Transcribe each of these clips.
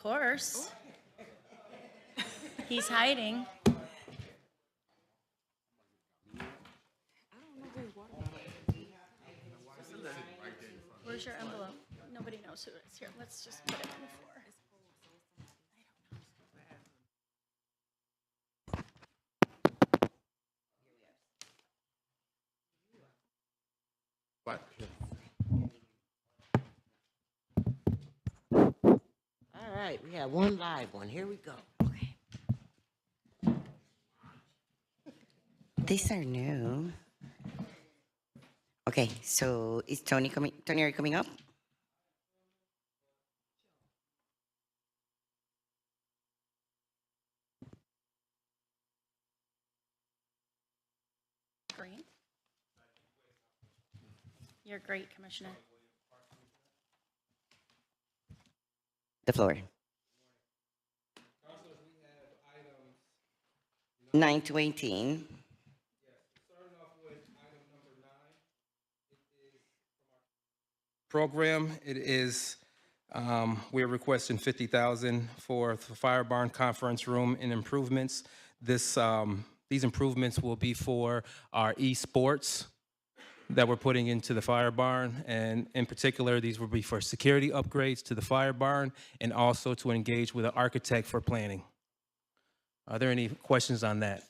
course. He's hiding. Where's your envelope? Nobody knows who it is. Here, let's just put it on the floor. What? All right, we have one live one. Here we go. These are new. Okay, so is Tony coming? Tony, are you coming up? Green. You're great, Commissioner. The floor. 9 to 18. Program. It is, we're requesting $50,000 for the fire barn conference room and improvements. These improvements will be for our esports that we're putting into the fire barn, and in particular, these will be for security upgrades to the fire barn and also to engage with an architect for planning. Are there any questions on that?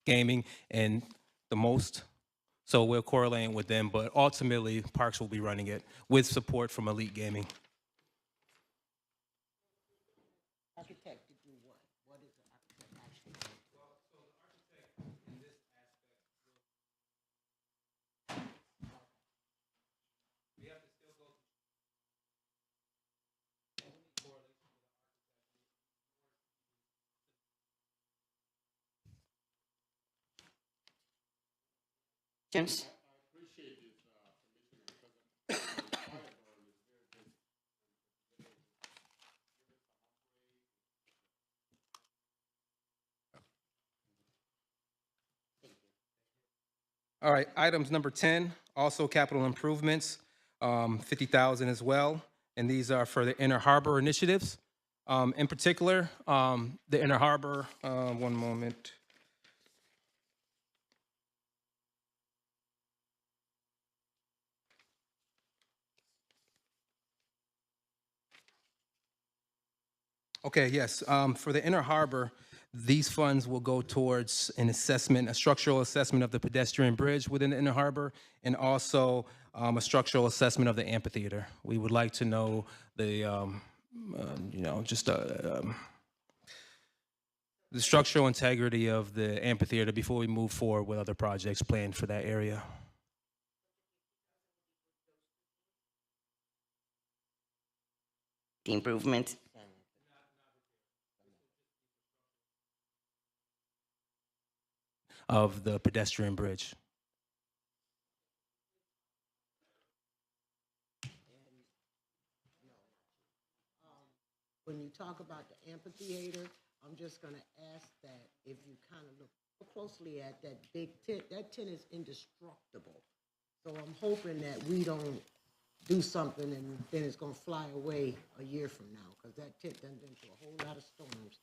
Gaming and the most, so we're correlating with them, but ultimately Parks will be running it with support from Elite Gaming. Architect to do what? What is the architect actually doing? James? All right, items number 10, also capital improvements, 50,000 as well. And these are for the Inner Harbor initiatives. In particular, the Inner Harbor, one moment. Okay, yes, for the Inner Harbor, these funds will go towards an assessment, a structural assessment of the pedestrian bridge within the Inner Harbor, and also a structural assessment of the amphitheater. We would like to know the, the structural integrity of the amphitheater before we move forward with other projects planned for that area. The improvement. Of the pedestrian bridge. When you talk about the amphitheater, I'm just gonna ask that if you kind of look closely at that big tent, that tent is indestructible. So I'm hoping that we don't do something and then it's gonna fly away a year from now, because that tent done been through a whole lot of storms.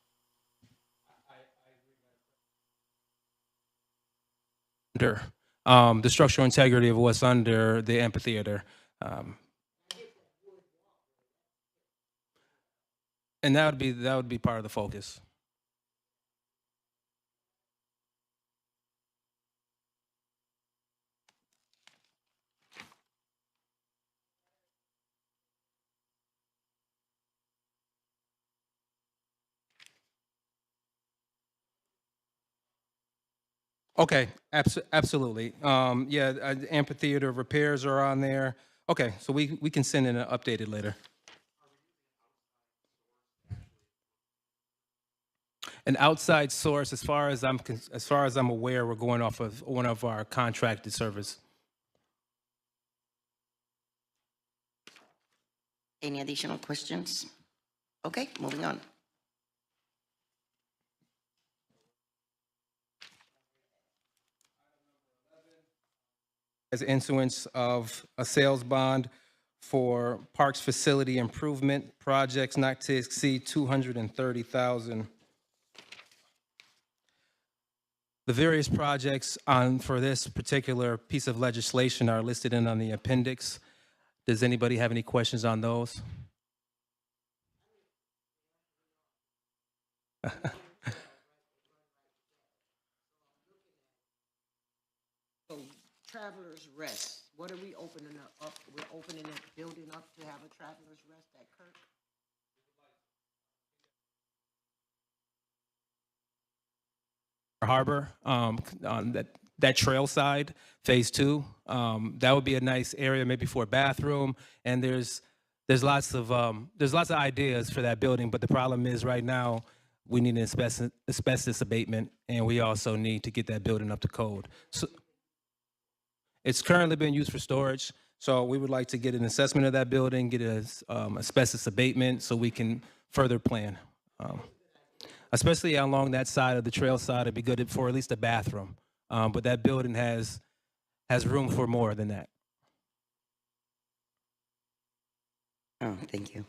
Under the structural integrity of what's under the amphitheater. And that would be part of the focus. Okay, absolutely. Yeah, amphitheater repairs are on there. Okay, so we can send in an updated later. An outside source, as far as I'm aware, we're going off of one of our contracted service. Any additional questions? Okay, moving on. as issuance of a sales bond for Parks facility improvement projects not to exceed $230,000. The various projects for this particular piece of legislation are listed on the appendix. Does anybody have any questions on those? So Travelers Rest, what are we opening up? We're opening that building up to have a Travelers Rest at Kirk? Harbor, on that trail side, phase two. That would be a nice area maybe for a bathroom. And there's lots of ideas for that building, but the problem is right now we need an asbestos abatement, and we also need to get that building up to code. So it's currently being used for storage. So we would like to get an assessment of that building, get an asbestos abatement, so we can further plan. Especially along that side of the trail side, it'd be good for at least a bathroom. But that building has room for more than that. Oh, thank you.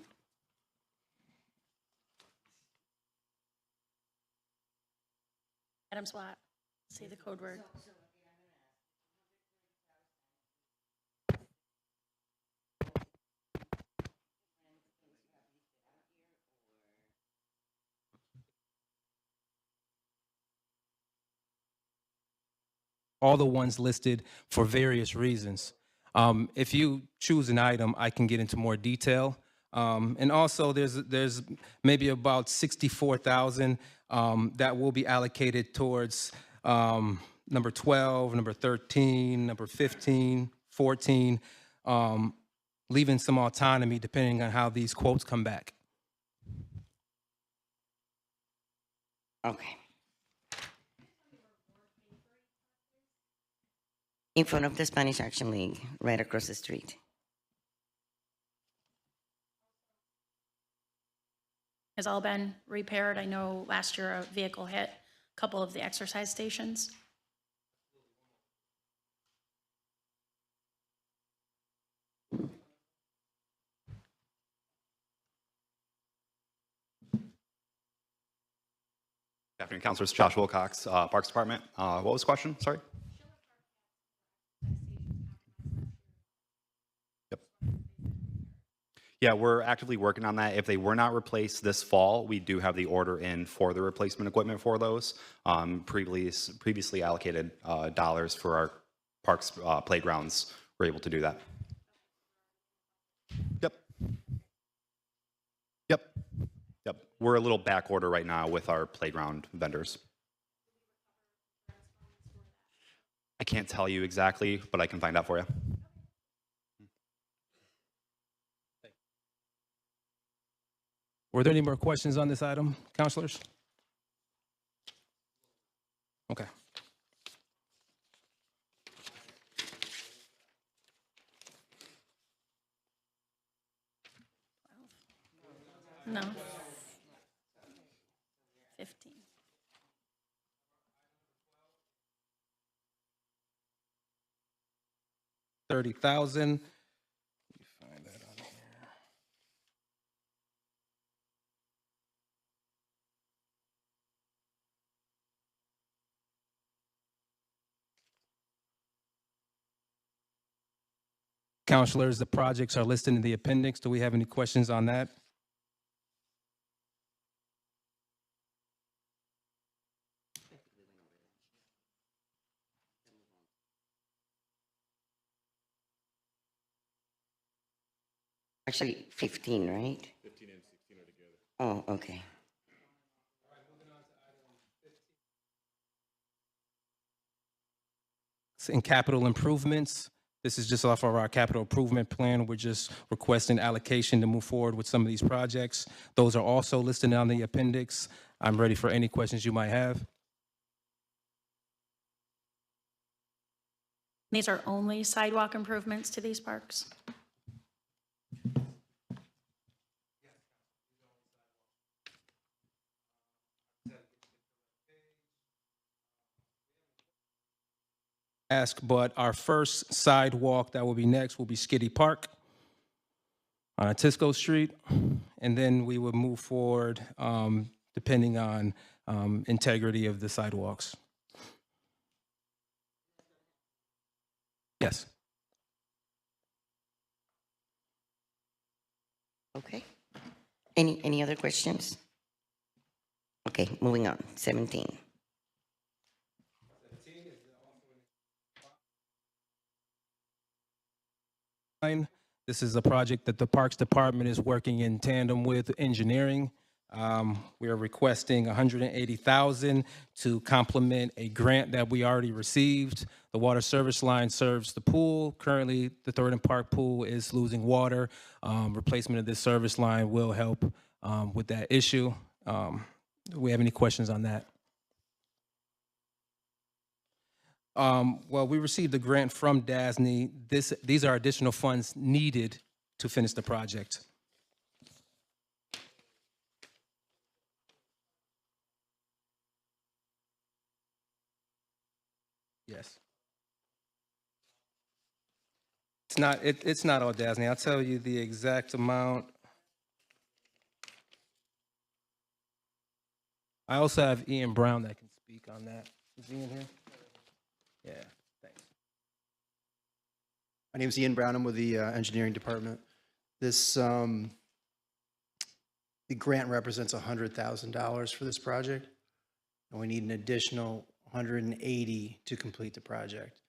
Adam Swat, say the code word. All the ones listed for various reasons. If you choose an item, I can get into more detail. And also, there's maybe about 64,000 that will be allocated towards number 12, number 13, number 15, 14, leaving some autonomy depending on how these quotes come back. Okay. In front of the Spanish Action League, right across the street. Has all been repaired? I know last year a vehicle hit a couple of the exercise stations. Good afternoon, Councilors. Josh Wilcox, Parks Department. What was the question? Sorry. Yep. Yeah, we're actively working on that. If they were not replaced this fall, we do have the order in for the replacement equipment for those. Previously allocated dollars for our parks playgrounds were able to do that. Yep. Yep. Yep. We're a little back order right now with our playground vendors. I can't tell you exactly, but I can find out for you. Were there any more questions on this item, councilors? Okay. No. 15. $30,000. Find that on here. Councilors, the projects are listed in the appendix. Do we have any questions on that? Actually, 15, right? 15 and 16 are together. Oh, okay. In capital improvements, this is just off of our capital improvement plan. We're just requesting allocation to move forward with some of these projects. Those are also listed on the appendix. I'm ready for any questions you might have. These are only sidewalk improvements to these parks? ask, but our first sidewalk that will be next will be Skiddy Park on Tisco Street, and then we would move forward depending on integrity of the sidewalks. Yes. Okay. Any other questions? Okay, moving on. 17. This is a project that the Parks Department is working in tandem with engineering. We are requesting $180,000 to complement a grant that we already received. The water service line serves the pool. Currently, the Thornton Park pool is losing water. Replacement of this service line will help with that issue. Do we have any questions on that? Well, we received a grant from DASNY. These are additional funds needed to finish the project. Yes. It's not all DASNY. I'll tell you the exact amount. I also have Ian Brown that can speak on that. Is Ian here? Yeah, thanks. My name is Ian Brown. I'm with the engineering department. This, the grant represents $100,000 for this project, and we need an additional 180 to complete the project.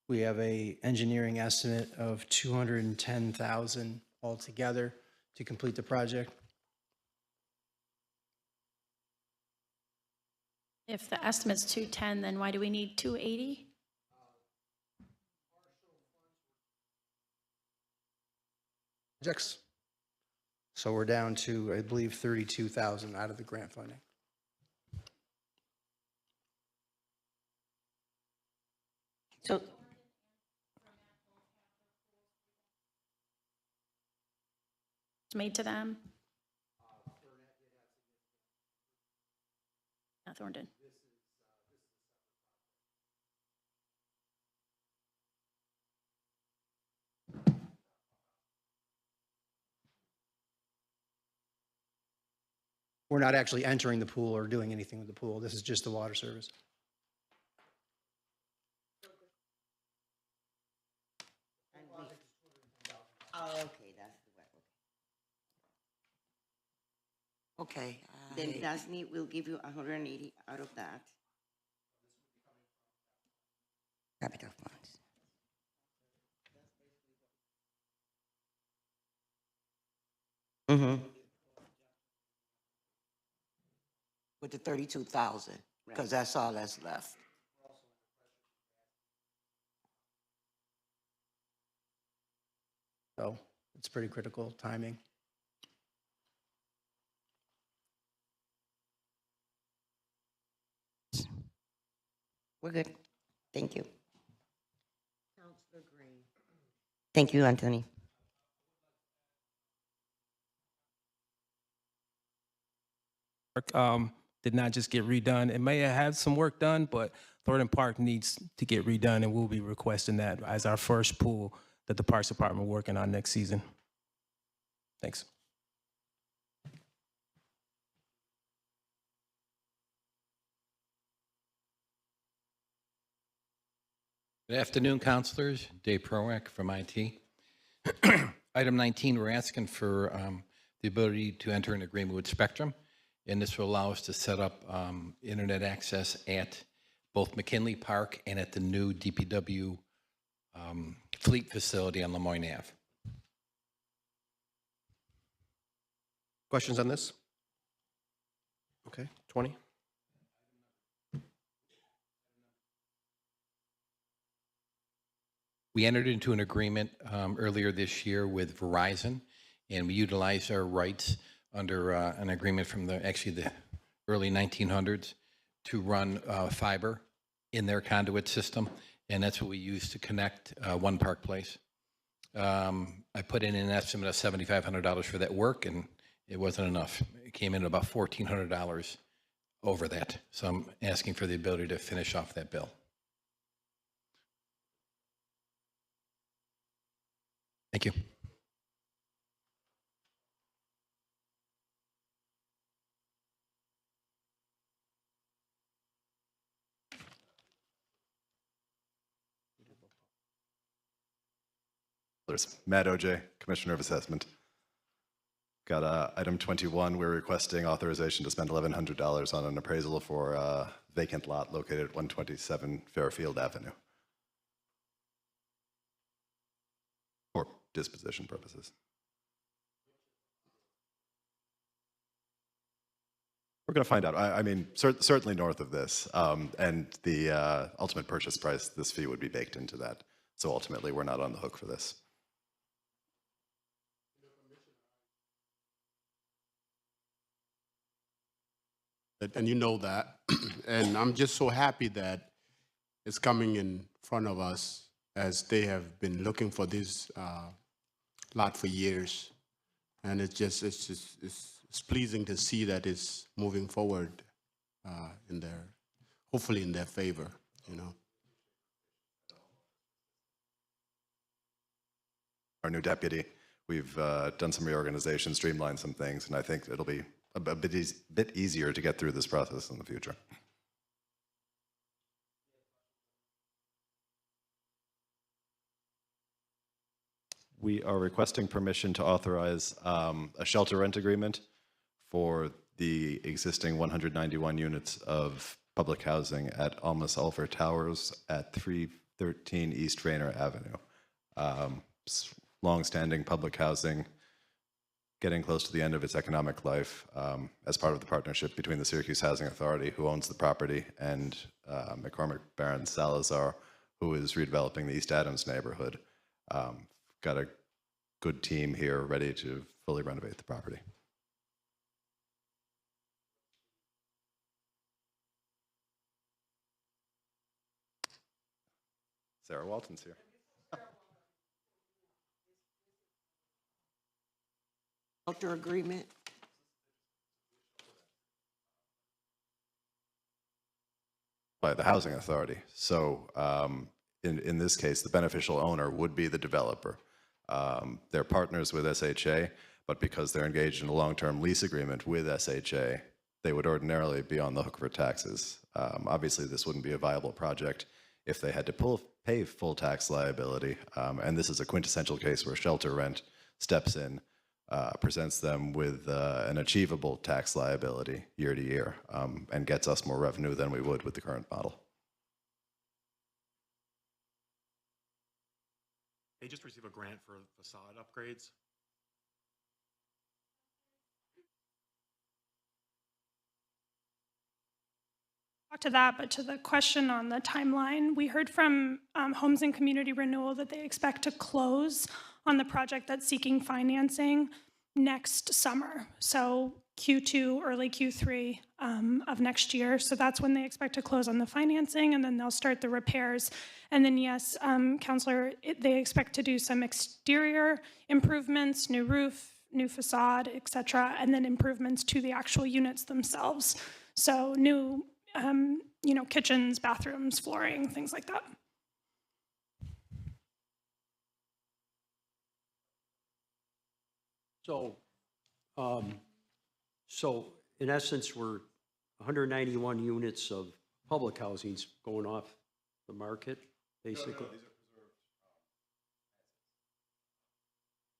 We have a engineering estimate of 210,000 altogether to complete the project. If the estimate's 210, then why do we need 280? Projects. So we're down to, I believe, 32,000 out of the grant funding. So, It's made to them? Not Thornton. We're not actually entering the pool or doing anything with the pool. This is just the water service. oh, okay, that's the way. Okay. Then DASNY will give you 180 out of that. Capital funds. Mm-hmm. With the 32,000, because that's all that's left. So it's pretty critical timing. We're good. Thank you. Counselor Green. Thank you, Anthony. Did not just get redone. It may have had some work done, but Thornton Park needs to get redone, and we'll be requesting that as our first pool that the Parks Department will working on next season. Thanks. Good afternoon, councilors. Dave Proack from IT. Item 19, we're asking for the ability to enter an agreement with Spectrum, and this will allow us to set up internet access at both McKinley Park and at the new DPW fleet facility on Lemoyne Ave. Questions on this? Okay, 20. We entered into an agreement earlier this year with Verizon, and we utilized our rights under an agreement from the early 1900s to run fiber in their conduit system, and that's what we use to connect One Park Place. I put in an estimate of $7,500 for that work, and it wasn't enough. It came in about $1,400 over that, so I'm asking for the ability to finish off that bill. Thank you. There's Matt OJ, Commissioner of Assessment. Got item 21, we're requesting authorization to spend $1,100 on an appraisal for a vacant lot located at 127 Fairfield Avenue for disposition purposes. We're going to find out. I mean, certainly north of this, and the ultimate purchase price, this fee would be baked into that. So ultimately, we're not on the hook for this. And you know that. And I'm just so happy that it's coming in front of us, as they have been looking for this lot for years. And it's pleasing to see that it's moving forward hopefully in their favor, you know. Our new deputy, we've done some reorganization, streamlined some things, and I think it'll be a bit easier to get through this process in the future. We are requesting permission to authorize a shelter rent agreement for the existing 191 units of public housing at Almas Ulver Towers at 313 East Rainer Avenue. Long-standing public housing, getting close to the end of its economic life, as part of the partnership between the Syracuse Housing Authority, who owns the property, and McCormick Baron Salazar, who is redeveloping the East Adams neighborhood. Got a good team here ready to fully renovate the property. Sarah Walton's here. Shelter agreement? By the Housing Authority. So in this case, the beneficial owner would be the developer. They're partners with SHA, but because they're engaged in a long-term lease agreement with SHA, they would ordinarily be on the hook for taxes. Obviously, this wouldn't be a viable project if they had to pay full tax liability, and this is a quintessential case where shelter rent steps in, presents them with an achievable tax liability year to year, and gets us more revenue than we would with the current model. They just received a grant for facade upgrades. To that, but to the question on the timeline, we heard from Homes and Community Renewal that they expect to close on the project that's seeking financing next summer. So Q2, early Q3 of next year. So that's when they expect to close on the financing, and then they'll start the repairs. And then yes, Councilor, they expect to do some exterior improvements, new roof, new facade, et cetera, and then improvements to the actual units themselves. So new kitchens, bathrooms, flooring, things like that. So in essence, we're 191 units of public housings going off the market, basically. No, these are preserved.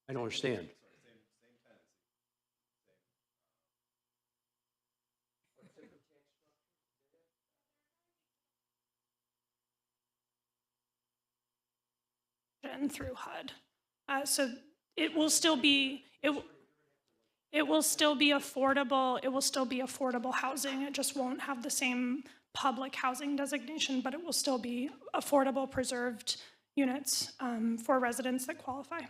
I don't understand. Same tenancy. Through HUD, so it will still be it will still be affordable. It will still be affordable housing. It just won't have the same public housing designation, but it will still be affordable, preserved units for residents that qualify.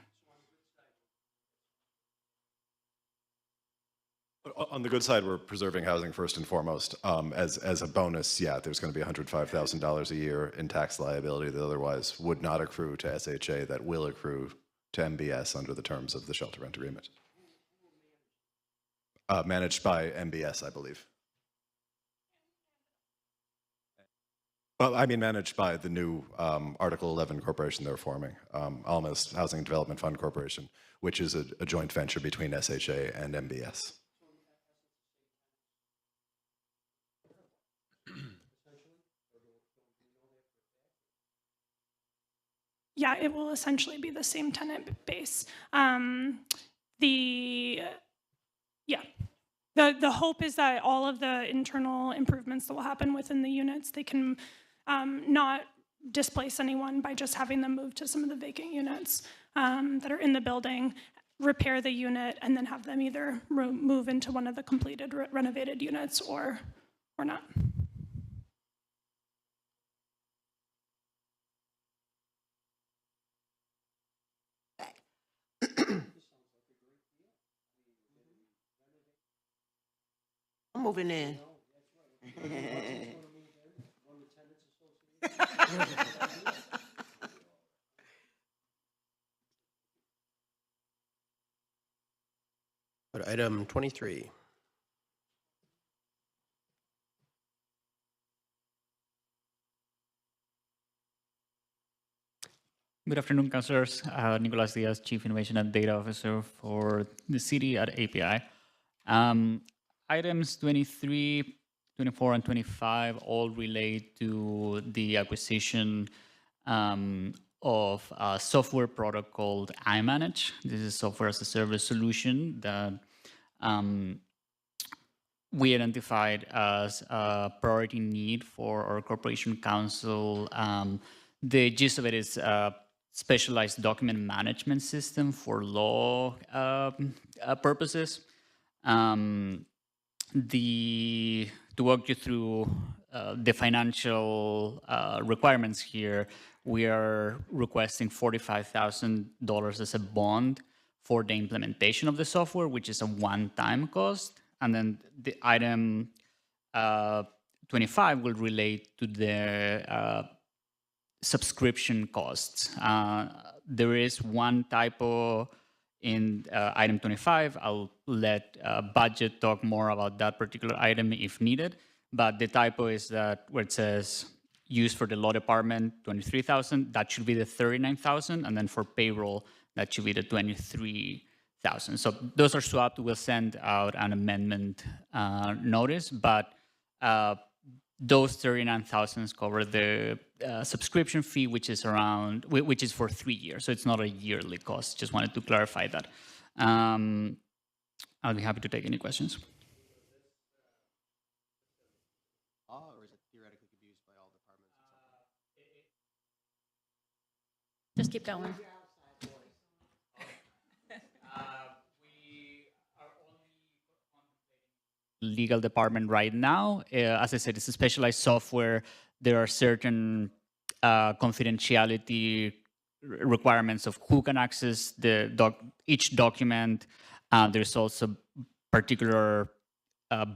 On the good side, we're preserving housing first and foremost. As a bonus, yeah, there's going to be $105,000 a year in tax liability that otherwise would not accrue to SHA that will accrue to MBS under the terms of the shelter rent agreement. Managed by MBS, I believe. Well, I mean, managed by the new Article 11 corporation they're forming, Alma's Housing Development Fund Corporation, which is a joint venture between SHA and MBS. Yeah, it will essentially be the same tenant base. The hope is that all of the internal improvements that will happen within the units, they can not displace anyone by just having them move to some of the vacant units that are in the building, repair the unit, and then have them either move into one of the completed renovated units or not. I'm moving in. Go to item 23. Good afternoon, councilors. Nicolas Diaz, Chief Innovation and Data Officer for the city at API. Items 23, 24, and 25 all relate to the acquisition of a software product called iManage. This is software as a service solution that we identified as a priority need for our corporation council. The gist of it is a specialized document management system for law purposes. To walk you through the financial requirements here, we are requesting $45,000 as a bond for the implementation of the software, which is a one-time cost. And then the item 25 will relate to the subscription costs. There is one typo in item 25. I'll let budget talk more about that particular item if needed. But the typo is that where it says used for the law department, 23,000, that should be the 39,000. And then for payroll, that should be the 23,000. So those are swapped. We'll send out an amendment notice, but those 39,000 cover the subscription fee, which is for 3 years. So it's not a yearly cost. Just wanted to clarify that. I'll be happy to take any questions. Or is it theoretically could be used by all departments? Just keep going. Legal department right now. As I said, it's a specialized software. There are certain confidentiality requirements of who can access each document. There's also particular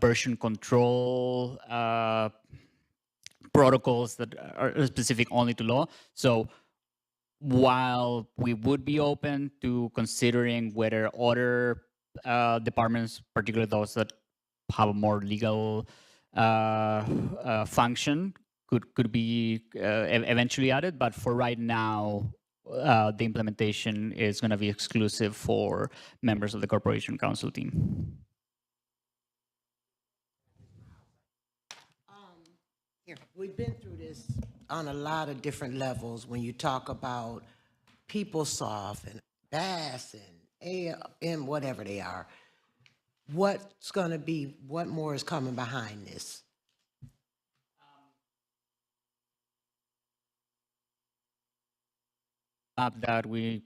version control protocols that are specific only to law. So while we would be open to considering whether other departments, particularly those that have a more legal function, could be eventually added, but for right now, the implementation is going to be exclusive for members of the corporation council team. We've been through this on a lot of different levels when you talk about PeopleSoft and BAS and AM, whatever they are. What's going to be, what more is coming behind this? That we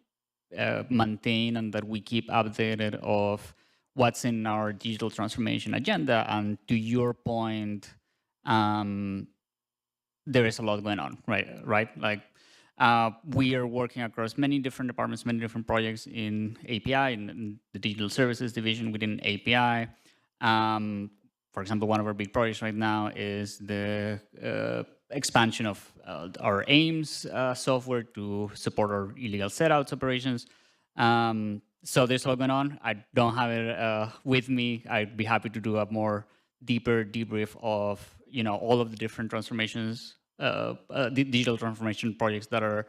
maintain and that we keep updated of what's in our digital transformation agenda. And to your point, there is a lot going on, right? Like we are working across many different departments, many different projects in API, in the digital services division within API. For example, one of our big projects right now is the expansion of our AIMS software to support our illegal set-outs operations. So there's a lot going on. I don't have it with me. I'd be happy to do a more deeper debrief of all of the different transformations digital transformation projects that are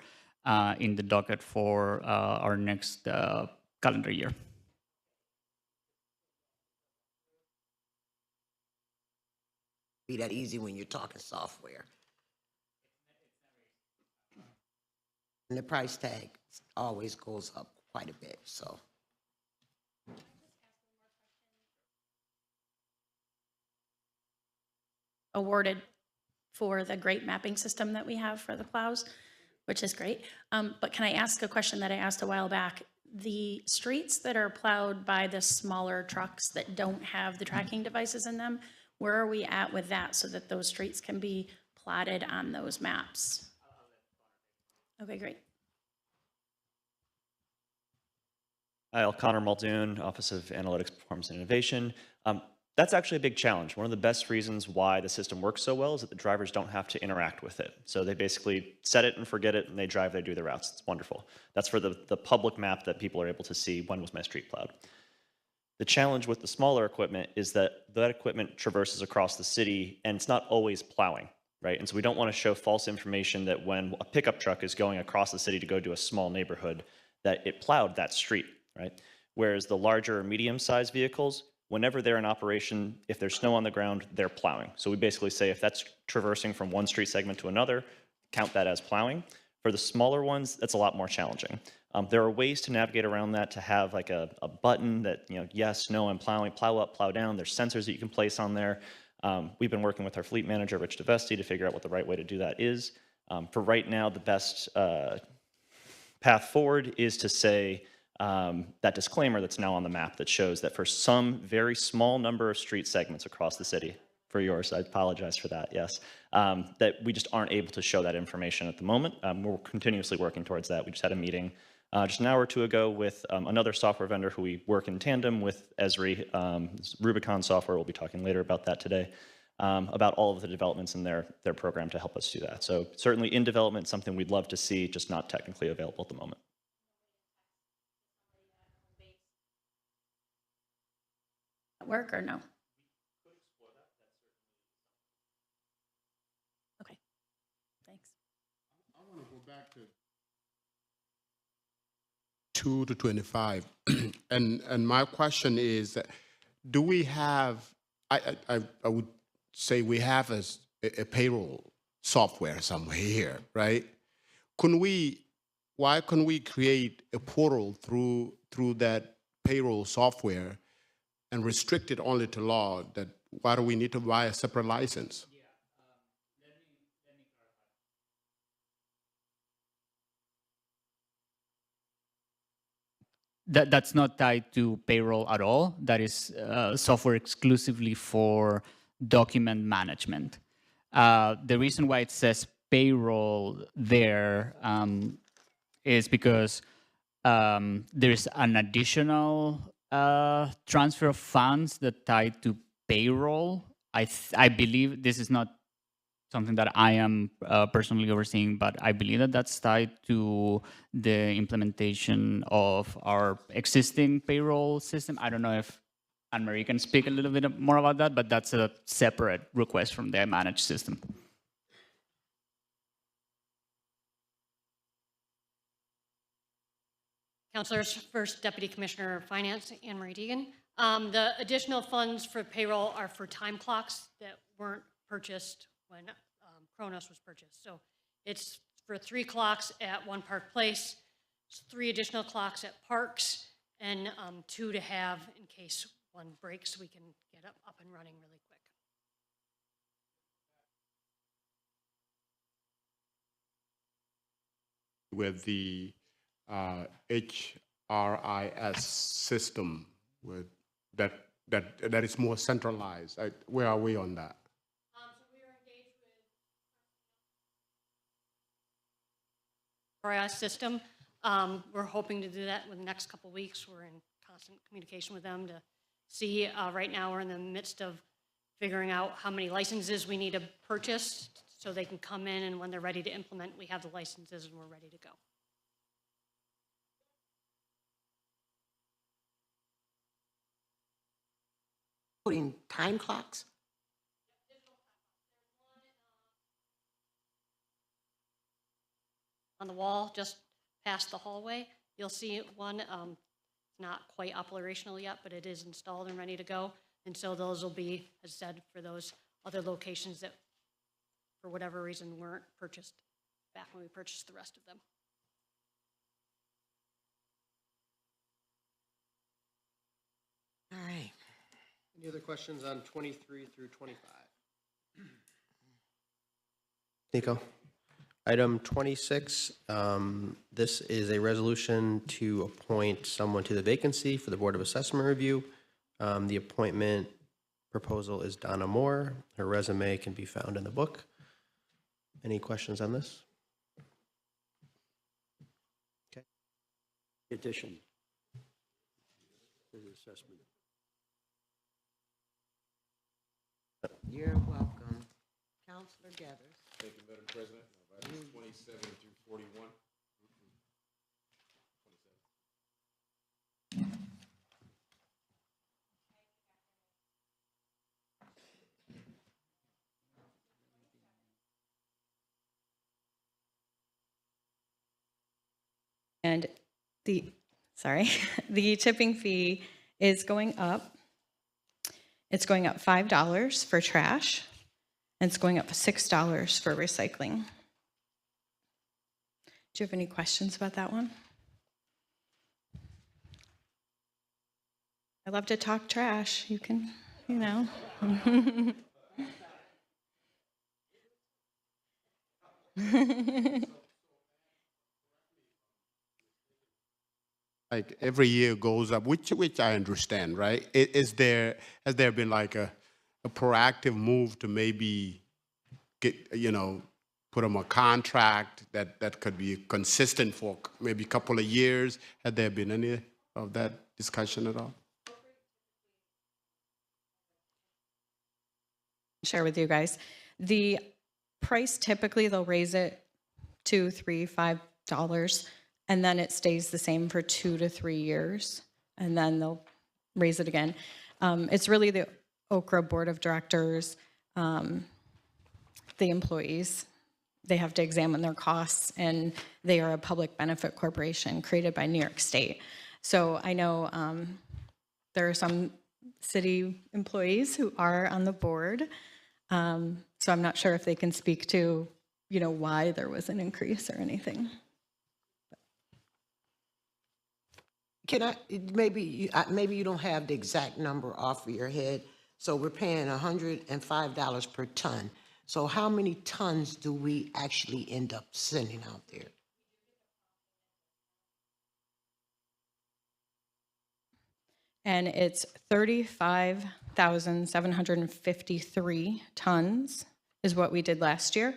in the docket for our next calendar year. Be that easy when you're talking software. And the price tag always goes up quite a bit, so. Awarded for the great mapping system that we have for the plows, which is great. But can I ask a question that I asked a while back? The streets that are plowed by the smaller trucks that don't have the tracking devices in them, where are we at with that so that those streets can be plotted on those maps? Okay, great. Hi, Connor Muldoon, Office of Analytics, Performance, and Innovation. That's actually a big challenge. One of the best reasons why the system works so well is that the drivers don't have to interact with it. So they basically set it and forget it, and they drive, they do their routes. It's wonderful. That's for the public map that people are able to see, when was my street plowed. The challenge with the smaller equipment is that that equipment traverses across the city, and it's not always plowing, right? And so we don't want to show false information that when a pickup truck is going across the city to go to a small neighborhood, that it plowed that street, right? Whereas the larger or medium-sized vehicles, whenever they're in operation, if there's snow on the ground, they're plowing. So we basically say if that's traversing from one street segment to another, count that as plowing. For the smaller ones, that's a lot more challenging. There are ways to navigate around that, to have like a button that, yes, no, I'm plowing, plow up, plow down. There's sensors that you can place on there. We've been working with our fleet manager, Rich DeVesti, to figure out what the right way to do that is. For right now, the best path forward is to say, that disclaimer that's now on the map that shows that for some very small number of street segments across the city, for yours, I apologize for that, yes, that we just aren't able to show that information at the moment. We're continuously working towards that. We just had a meeting just an hour or two ago with another software vendor who we work in tandem with, Esri, Rubicon Software. We'll be talking later about that today, about all of the developments in their program to help us do that. So certainly in development, something we'd love to see, just not technically available at the moment. Work or no? Okay, thanks. I want to go back to 2 to 25. and my question is, do we have, I would say we have a payroll software somewhere here, right? Why couldn't we create a portal through that payroll software and restrict it only to law? That why do we need to buy a separate license? That's not tied to payroll at all. That is software exclusively for document management. The reason why it says payroll there is because there's an additional transfer of funds that tie to payroll. I believe this is not something that I am personally overseeing, but I believe that that's tied to the implementation of our existing payroll system. I don't know if Anne-Marie can speak a little bit more about that, but that's a separate request from the managed system. Councilors, first Deputy Commissioner of Finance, Anne-Marie Deegan. The additional funds for payroll are for time clocks that weren't purchased when Kronos was purchased. So it's for 3 clocks at One Park Place, 3 additional clocks at Parks, and 2 to have in case one breaks, we can get up and running really quick. With the HRIS system, with that is more centralized. Where are we on that? So we are engaged with RIS system. We're hoping to do that in the next couple of weeks. We're in constant communication with them to see. Right now, we're in the midst of figuring out how many licenses we need to purchase so they can come in, and when they're ready to implement, we have the licenses and we're ready to go. Putting time clocks? on the wall just past the hallway. You'll see one, not quite operational yet, but it is installed and ready to go. And so those will be, as said, for those other locations that, for whatever reason, weren't purchased back when we purchased the rest of them. All right. Any other questions on 23 through 25? Nico. Item 26, this is a resolution to appoint someone to the vacancy for the Board of Assessment Review. The appointment proposal is Donna Moore. Her resume can be found in the book. Any questions on this? Okay. Addition to the assessment. You're welcome. Counselor Gathers. Thank you, Madam President. Items 27 through 41. And the tipping fee is going up. It's going up $5 for trash, and it's going up $6 for recycling. Do you have any questions about that one? I love to talk trash. You can, you know. Like every year goes up, which I understand, right? Has there been like a proactive move to maybe get, put them a contract that could be consistent for maybe a couple of years? Had there been any of that discussion at all? Share with you guys. The price, typically they'll raise it $2, $3, $5, and then it stays the same for 2 to 3 years, and then they'll raise it again. It's really the Okra Board of Directors, the employees. They have to examine their costs, and they are a public benefit corporation created by New York State. So I know there are some city employees who are on the board, so I'm not sure if they can speak to, why there was an increase or anything. Can I, maybe you don't have the exact number off of your head. So we're paying $105 per ton. So how many tons do we actually end up sending out there? And it's 35,753 tons is what we did last year,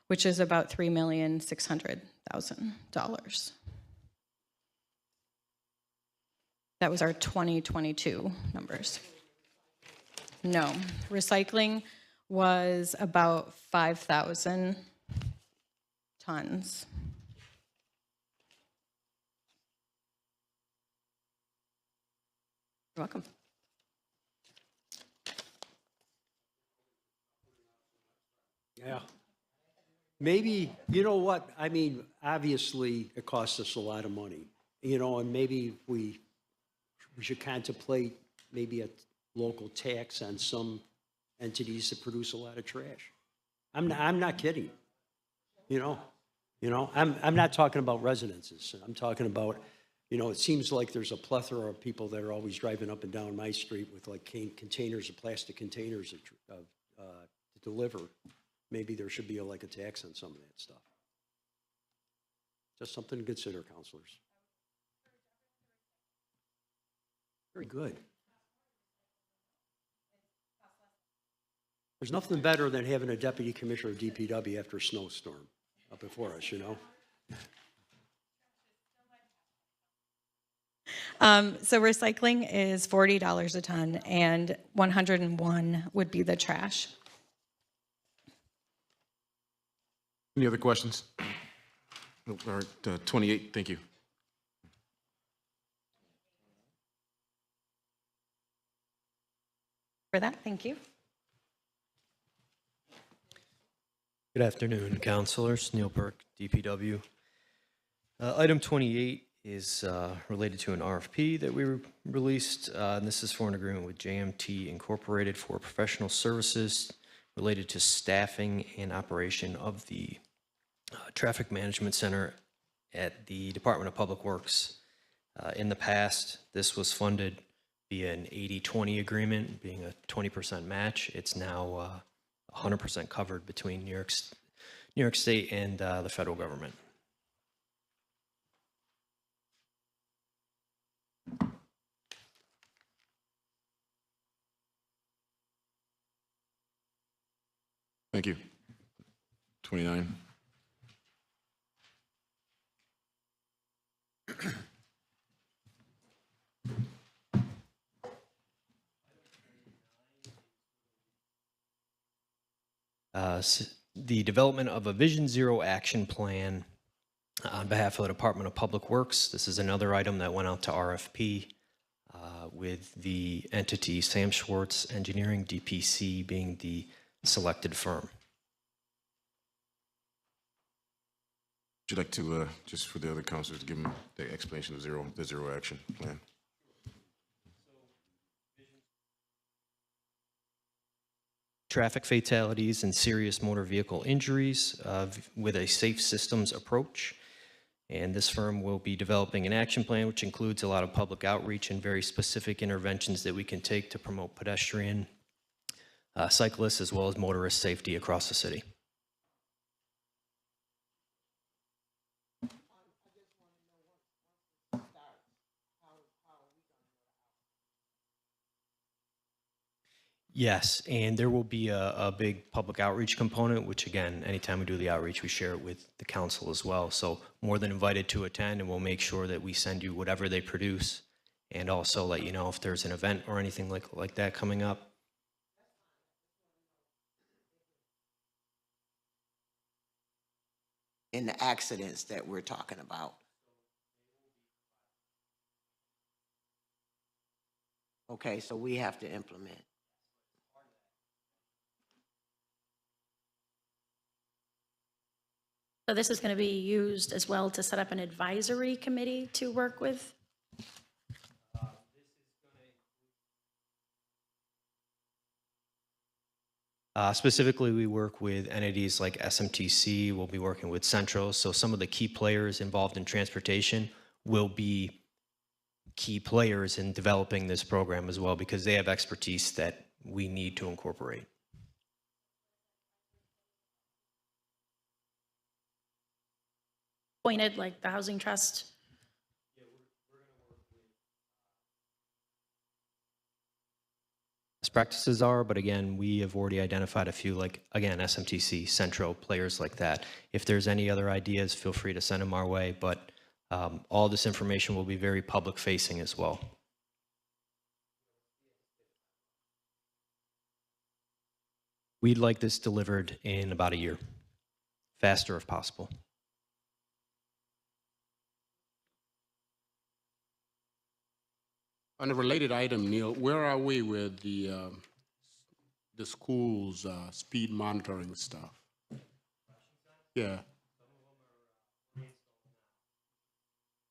which is about $3,600,000. That was our 2022 numbers. No, recycling was about 5,000 tons. You're welcome. Yeah. Maybe, you know what, I mean, obviously, it costs us a lot of money, and maybe we should contemplate maybe a local tax on some entities that produce a lot of trash. I'm not kidding. I'm not talking about residences. I'm talking about, it seems like there's a plethora of people that are always driving up and down my street with like containers of plastic containers to deliver. Maybe there should be like a tax on some of that stuff. Just something to consider, counselors. Very good. There's nothing better than having a deputy commissioner of DPW after a snowstorm up before us, So recycling is $40 a ton, and 101 would be the trash. Any other questions? All right, 28, thank you. For that, thank you. Good afternoon, councilors. Neil Burke, DPW. Item 28 is related to an RFP that we released. And this is for an agreement with JMT Incorporated for professional services related to staffing and operation of the Traffic Management Center at the Department of Public Works. In the past, this was funded via an 80-20 agreement, being a 20% match. It's now 100% covered between New York State and the federal government. Thank you. 29. The development of a Vision Zero action plan on behalf of the Department of Public Works. This is another item that went out to RFP with the entity Sam Schwartz Engineering, DPC, being the selected firm. Would you like to, just for the other councilors, give them the explanation of the zero action plan? Traffic fatalities and serious motor vehicle injuries with a safe systems approach. And this firm will be developing an action plan, which includes a lot of public outreach and very specific interventions that we can take to promote pedestrian, cyclists, as well as motorist safety across the city. Yes, and there will be a big public outreach component, which again, anytime we do the outreach, we share it with the council as well. So more than invited to attend, and we'll make sure that we send you whatever they produce and also let you know if there's an event or anything like that coming up. In the accidents that we're talking about. Okay, so we have to implement. So this is going to be used as well to set up an advisory committee to work with? Specifically, we work with entities like SMTC. We'll be working with Central. So some of the key players involved in transportation will be key players in developing this program as well, because they have expertise that we need to incorporate. Appointed, like the Housing Trust? Best practices are, but again, we have already identified a few, like, again, SMTC, Centro, players like that. If there's any other ideas, feel free to send them our way, but all this information will be very public-facing as well. We'd like this delivered in about a year, faster if possible. On a related item, Neil, where are we with the school's speed monitoring stuff? Yeah.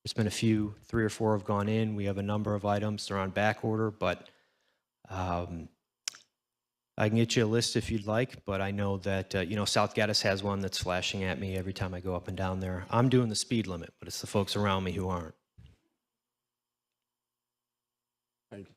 There's been a few, 3 or 4 have gone in. We have a number of items. They're on back order, but I can get you a list if you'd like, but I know that, South Gaddis has one that's flashing at me every time I go up and down there. I'm doing the speed limit, but it's the folks around me who aren't. Thank you.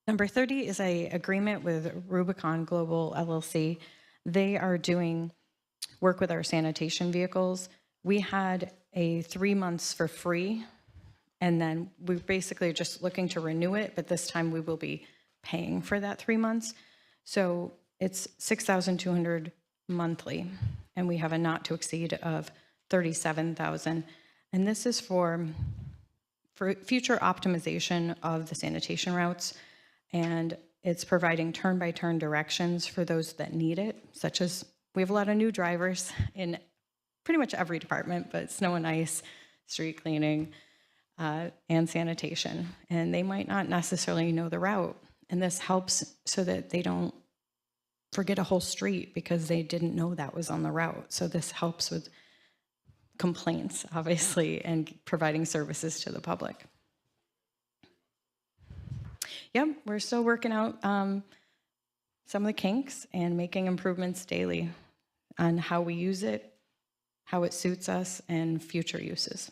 Number 30 is a agreement with Rubicon Global LLC. They are doing work with our sanitation vehicles. We had a 3 months for free, and then we're basically just looking to renew it, but this time we will be paying for that 3 months. So it's $6,200 monthly, and we have a not to exceed of $37,000. And this is for future optimization of the sanitation routes, and it's providing turn-by-turn directions for those that need it, such as we have a lot of new drivers in pretty much every department, but snow and ice, street cleaning, and sanitation, and they might not necessarily know the route. And this helps so that they don't forget a whole street because they didn't know that was on the route. So this helps with complaints, obviously, and providing services to the public. Yep, we're still working out some of the kinks and making improvements daily on how we use it, how it suits us, and future uses.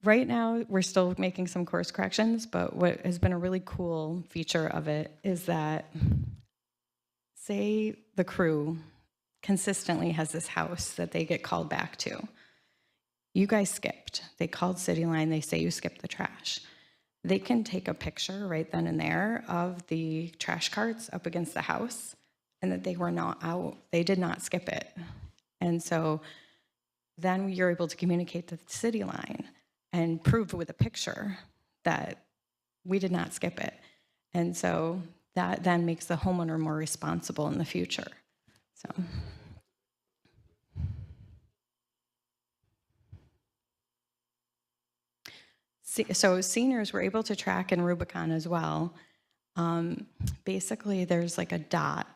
Right now, we're still making some course corrections, but what has been a really cool feature of it is that, say the crew consistently has this house that they get called back to. You guys skipped. They called City Line, they say you skipped the trash. They can take a picture right then and there of the trash carts up against the house and that they were not out. They did not skip it. And so then you're able to communicate to the City Line and prove with a picture that we did not skip it. And so that then makes the homeowner more responsible in the future. So seniors were able to track in Rubicon as well. Basically, there's like a dot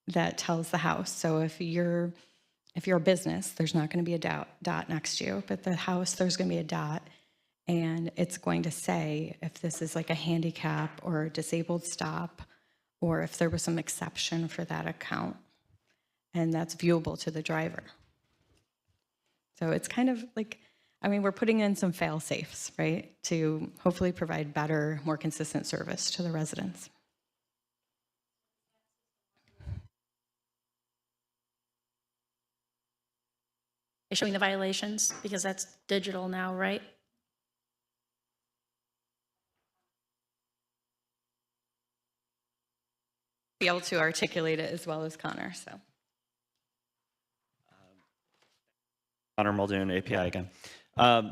that tells the house. So if you're a business, there's not going to be a dot next to you, but the house, there's going to be a dot, and it's going to say if this is like a handicap or a disabled stop, or if there was some exception for that account, and that's viewable to the driver. So it's kind of like, I mean, we're putting in some fail safes, right, to hopefully provide better, more consistent service to the residents. Showing the violations, because that's digital now, right? Be able to articulate it as well as Connor, so. Connor Muldoon, API again. All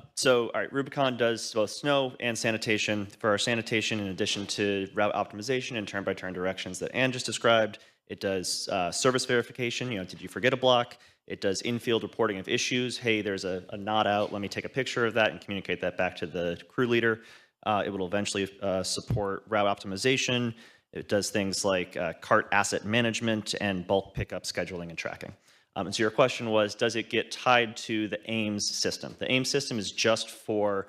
right, Rubicon does both snow and sanitation. For our sanitation, in addition to route optimization and turn-by-turn directions that Ann just described, it does service verification. Did you forget a block? It does in-field reporting of issues. Hey, there's a knot out. Let me take a picture of that and communicate that back to the crew leader. It will eventually support route optimization. It does things like cart asset management and bulk pickup scheduling and tracking. And so your question was, does it get tied to the AIMS system? The AIMS system is just for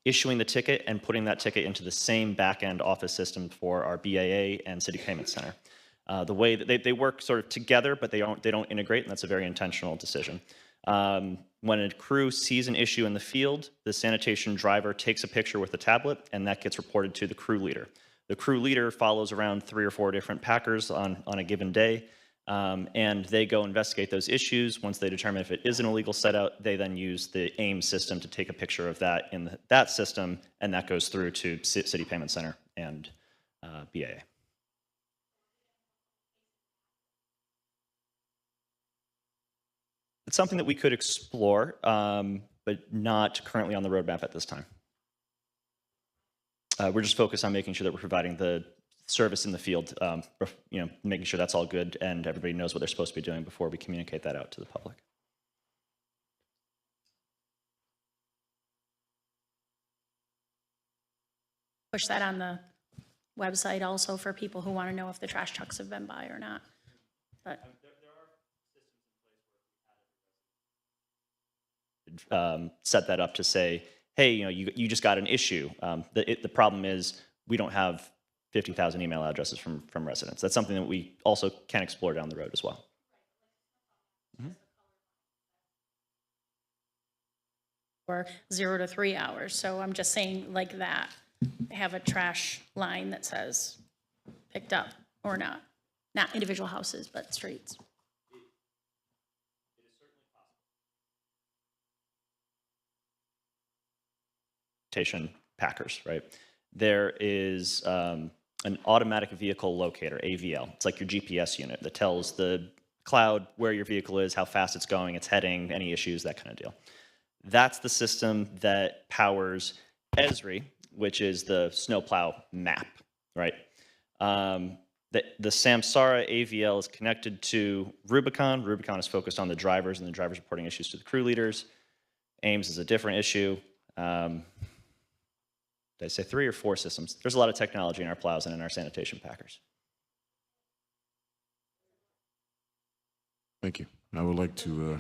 issuing the ticket and putting that ticket into the same back-end office system for our BAA and City Payment Center. The way that they work sort of together, but they don't integrate, and that's a very intentional decision. When a crew sees an issue in the field, the sanitation driver takes a picture with a tablet, and that gets reported to the crew leader. The crew leader follows around 3 or 4 different packers on a given day, and they go investigate those issues. Once they determine if it is an illegal set-out, they then use the AIM system to take a picture of that in that system, and that goes through to City Payment Center and BAA. It's something that we could explore, but not currently on the roadmap at this time. We're just focused on making sure that we're providing the service in the field, making sure that's all good and everybody knows what they're supposed to be doing before we communicate that out to the public. Push that on the website also for people who want to know if the trash trucks have been by or not. But set that up to say, hey, you just got an issue. The problem is we don't have 50,000 email addresses from residents. That's something that we also can explore down the road as well. or 0 to 3 hours. So I'm just saying like that, have a trash line that says picked up or not. Not individual houses, but streets. Packers, right? There is an automatic vehicle locator, AVL. It's like your GPS unit that tells the cloud where your vehicle is, how fast it's going, its heading, any issues, that kind of deal. That's the system that powers Esri, which is the snowplow map, right? The Samsara AVL is connected to Rubicon. Rubicon is focused on the drivers and the drivers reporting issues to the crew leaders. AIMS is a different issue. Did I say 3 or 4 systems? There's a lot of technology in our plows and in our sanitation packers. Thank you. I would like to,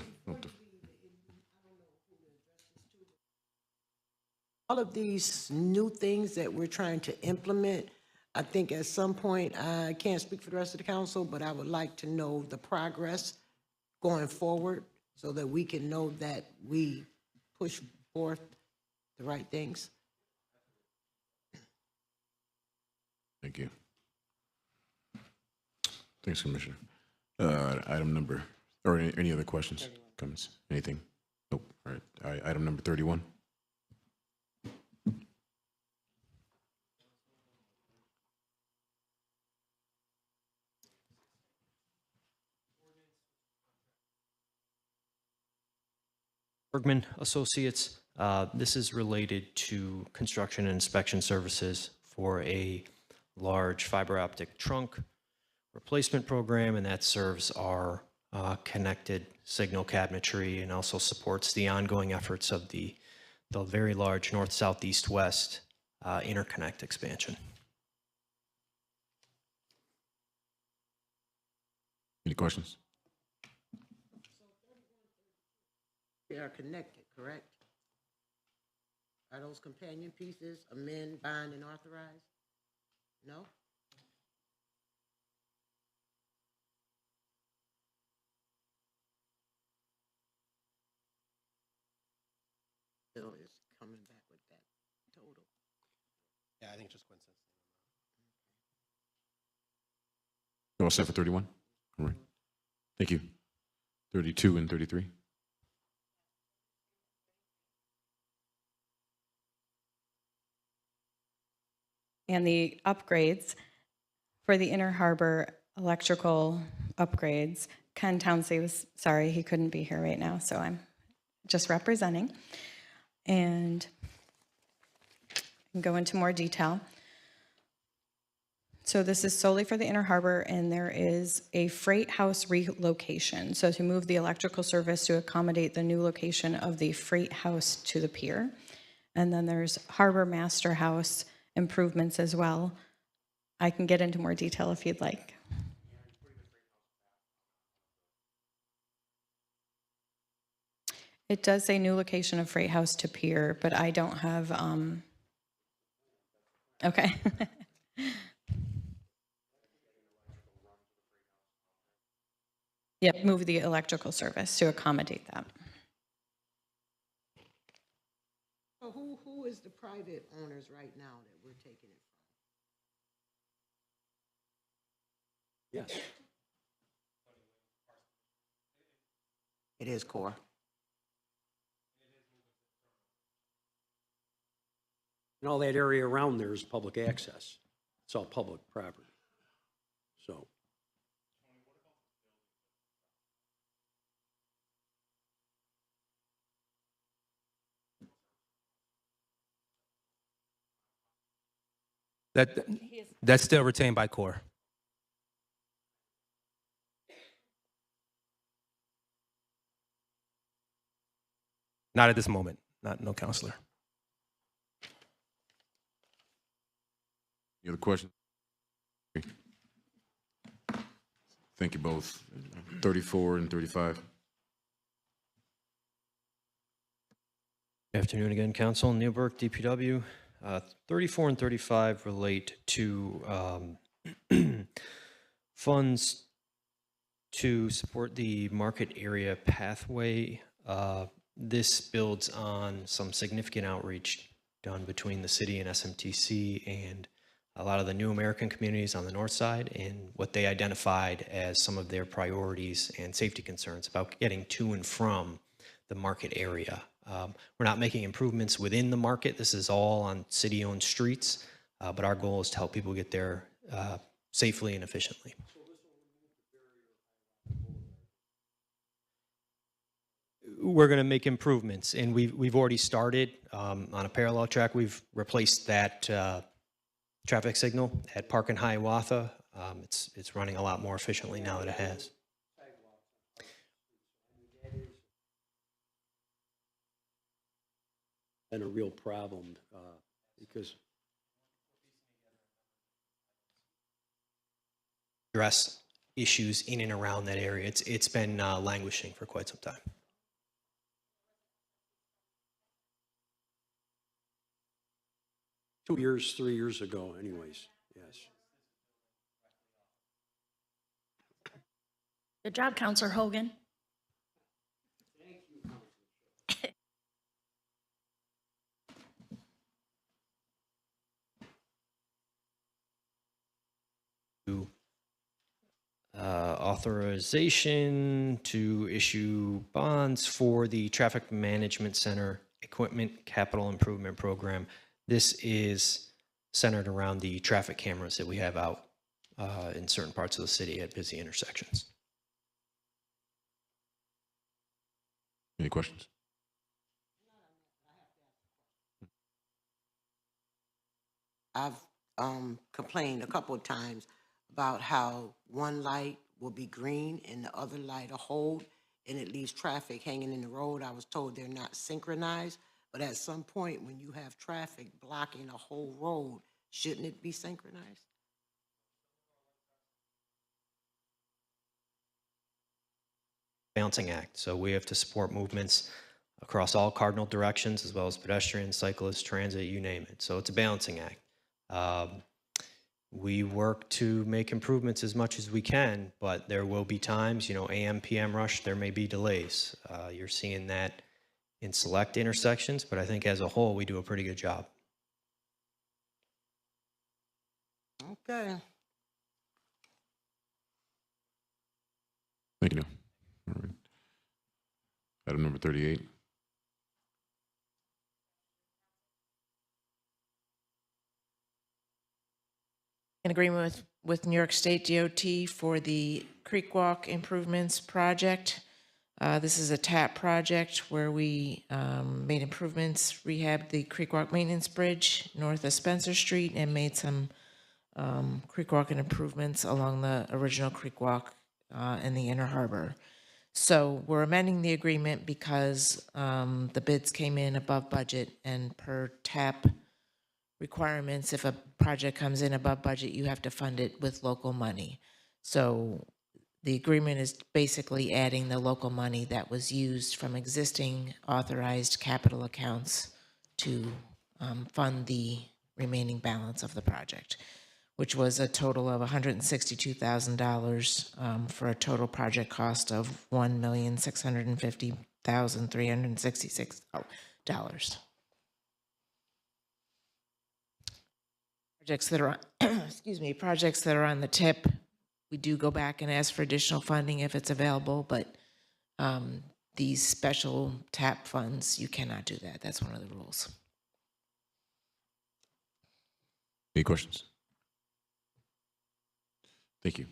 All of these new things that we're trying to implement, I think at some point, I can't speak for the rest of the council, but I would like to know the progress going forward so that we can know that we push forth the right things. thank you. Thanks, Commissioner. Item number, or any other questions, comments, anything? Nope. All right. Item number 31. Bergman Associates. This is related to construction and inspection services for a large fiber optic trunk replacement program, and that serves our connected signal cabinetry and also supports the ongoing efforts of the very large north, south, east, west interconnect expansion. Any questions? They are connected, correct? Are those companion pieces amend, bind, and authorize? No? Bill is coming back with that total. Yeah, I think just Quinn says. You all set for 31? All right. Thank you. 32 and 33. And the upgrades for the Inner Harbor electrical upgrades, Ken Townsley was, sorry, he couldn't be here right now, so I'm just representing. And I can go into more detail. So this is solely for the Inner Harbor, and there is a freight house relocation. So to move the electrical service to accommodate the new location of the freight house to the pier. And then there's Harbor Master House improvements as well. I can get into more detail if you'd like. It does say new location of freight house to pier, but I don't have, okay. Yep, move the electrical service to accommodate that. So who is the private owners right now that we're taking it from? Yes. It is core. And all that area around there is public access. It's all public property. So. That's still retained by Core. Not at this moment. No, counselor. Any other questions? Thank you both. 34 and 35. Good afternoon again, Council. Neil Burke, DPW. 34 and 35 relate to funds to support the market area pathway. This builds on some significant outreach done between the city and SMTC and a lot of the new American communities on the north side, and what they identified as some of their priorities and safety concerns about getting to and from the market area. We're not making improvements within the market. This is all on city-owned streets, but our goal is to help people get there safely and efficiently. We're going to make improvements, and we've already started on a parallel track. We've replaced that traffic signal at Park and Hiawatha. It's running a lot more efficiently now that it has. been a real problem because Address issues in and around that area. It's been languishing for quite some time. $2 years, 3 years ago anyways, yes. Good job, Counselor Hogan. Authorization to issue bonds for the Traffic Management Center Equipment Capital Improvement Program. This is centered around the traffic cameras that we have out in certain parts of the city at busy intersections. Any questions? I've complained a couple of times about how one light will be green and the other light will hold, and it leaves traffic hanging in the road. I was told they're not synchronized, but at some point when you have traffic blocking a whole road, shouldn't it be synchronized? Balancing act. So we have to support movements across all cardinal directions, as well as pedestrians, cyclists, transit, you name it. So it's a balancing act. We work to make improvements as much as we can, but there will be times, AM, PM rush, there may be delays. You're seeing that in select intersections, but I think as a whole, we do a pretty good job. Okay. Thank you, Neil. All right. Item number 38. In agreement with New York State DOT for the Creek Walk Improvements Project. This is a TAP project where we made improvements, rehabbed the Creek Walk Maintenance Bridge north of Spencer Street, and made some creek walk and improvements along the original creek walk in the Inner Harbor. So we're amending the agreement because the bids came in above budget, and per TAP requirements, if a project comes in above budget, you have to fund it with local money. So the agreement is basically adding the local money that was used from existing authorized capital accounts to fund the remaining balance of the project, which was a total of $162,000 for a total project cost of $1,650,366. Projects that are, projects that are on the tip, we do go back and ask for additional funding if it's available, but these special TAP funds, you cannot do that. That's one of the rules. Any questions? Thank you.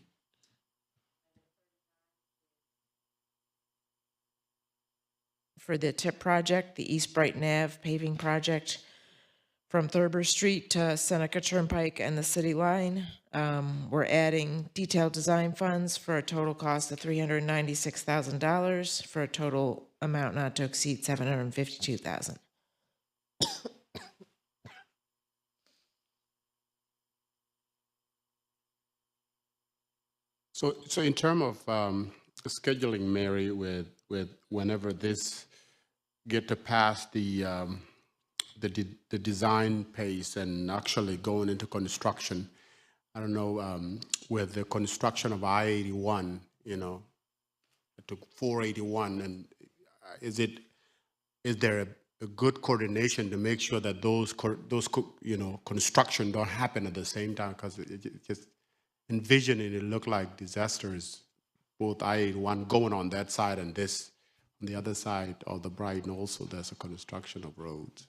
For the TIP project, the East Brighton Ave paving project from Thurber Street to Seneca Turnpike and the city line, we're adding detailed design funds for a total cost of $396,000 for a total amount not to exceed $752,000. So in terms of scheduling, Mary, with whenever this get to pass the design pace and actually going into construction, I don't know, with the construction of I-81, to 481, and is there a good coordination to make sure that those construction don't happen at the same time? Because it just envisioning it look like disasters, both I-81 going on that side and this on the other side of the Brighton also there's a construction of roads.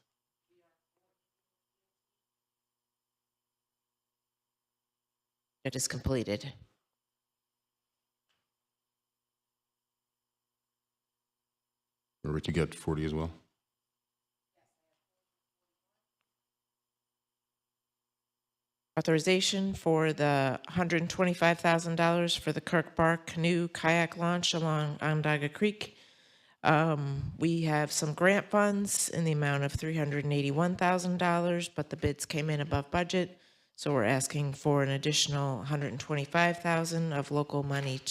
It is completed. Rick, you got 40 as well? Authorization for the $125,000 for the Kirk Bar Canoe Kayak launch along Onondaga Creek. We have some grant funds in the amount of $381,000, but the bids came in above budget. So we're asking for an additional $125,000 of local money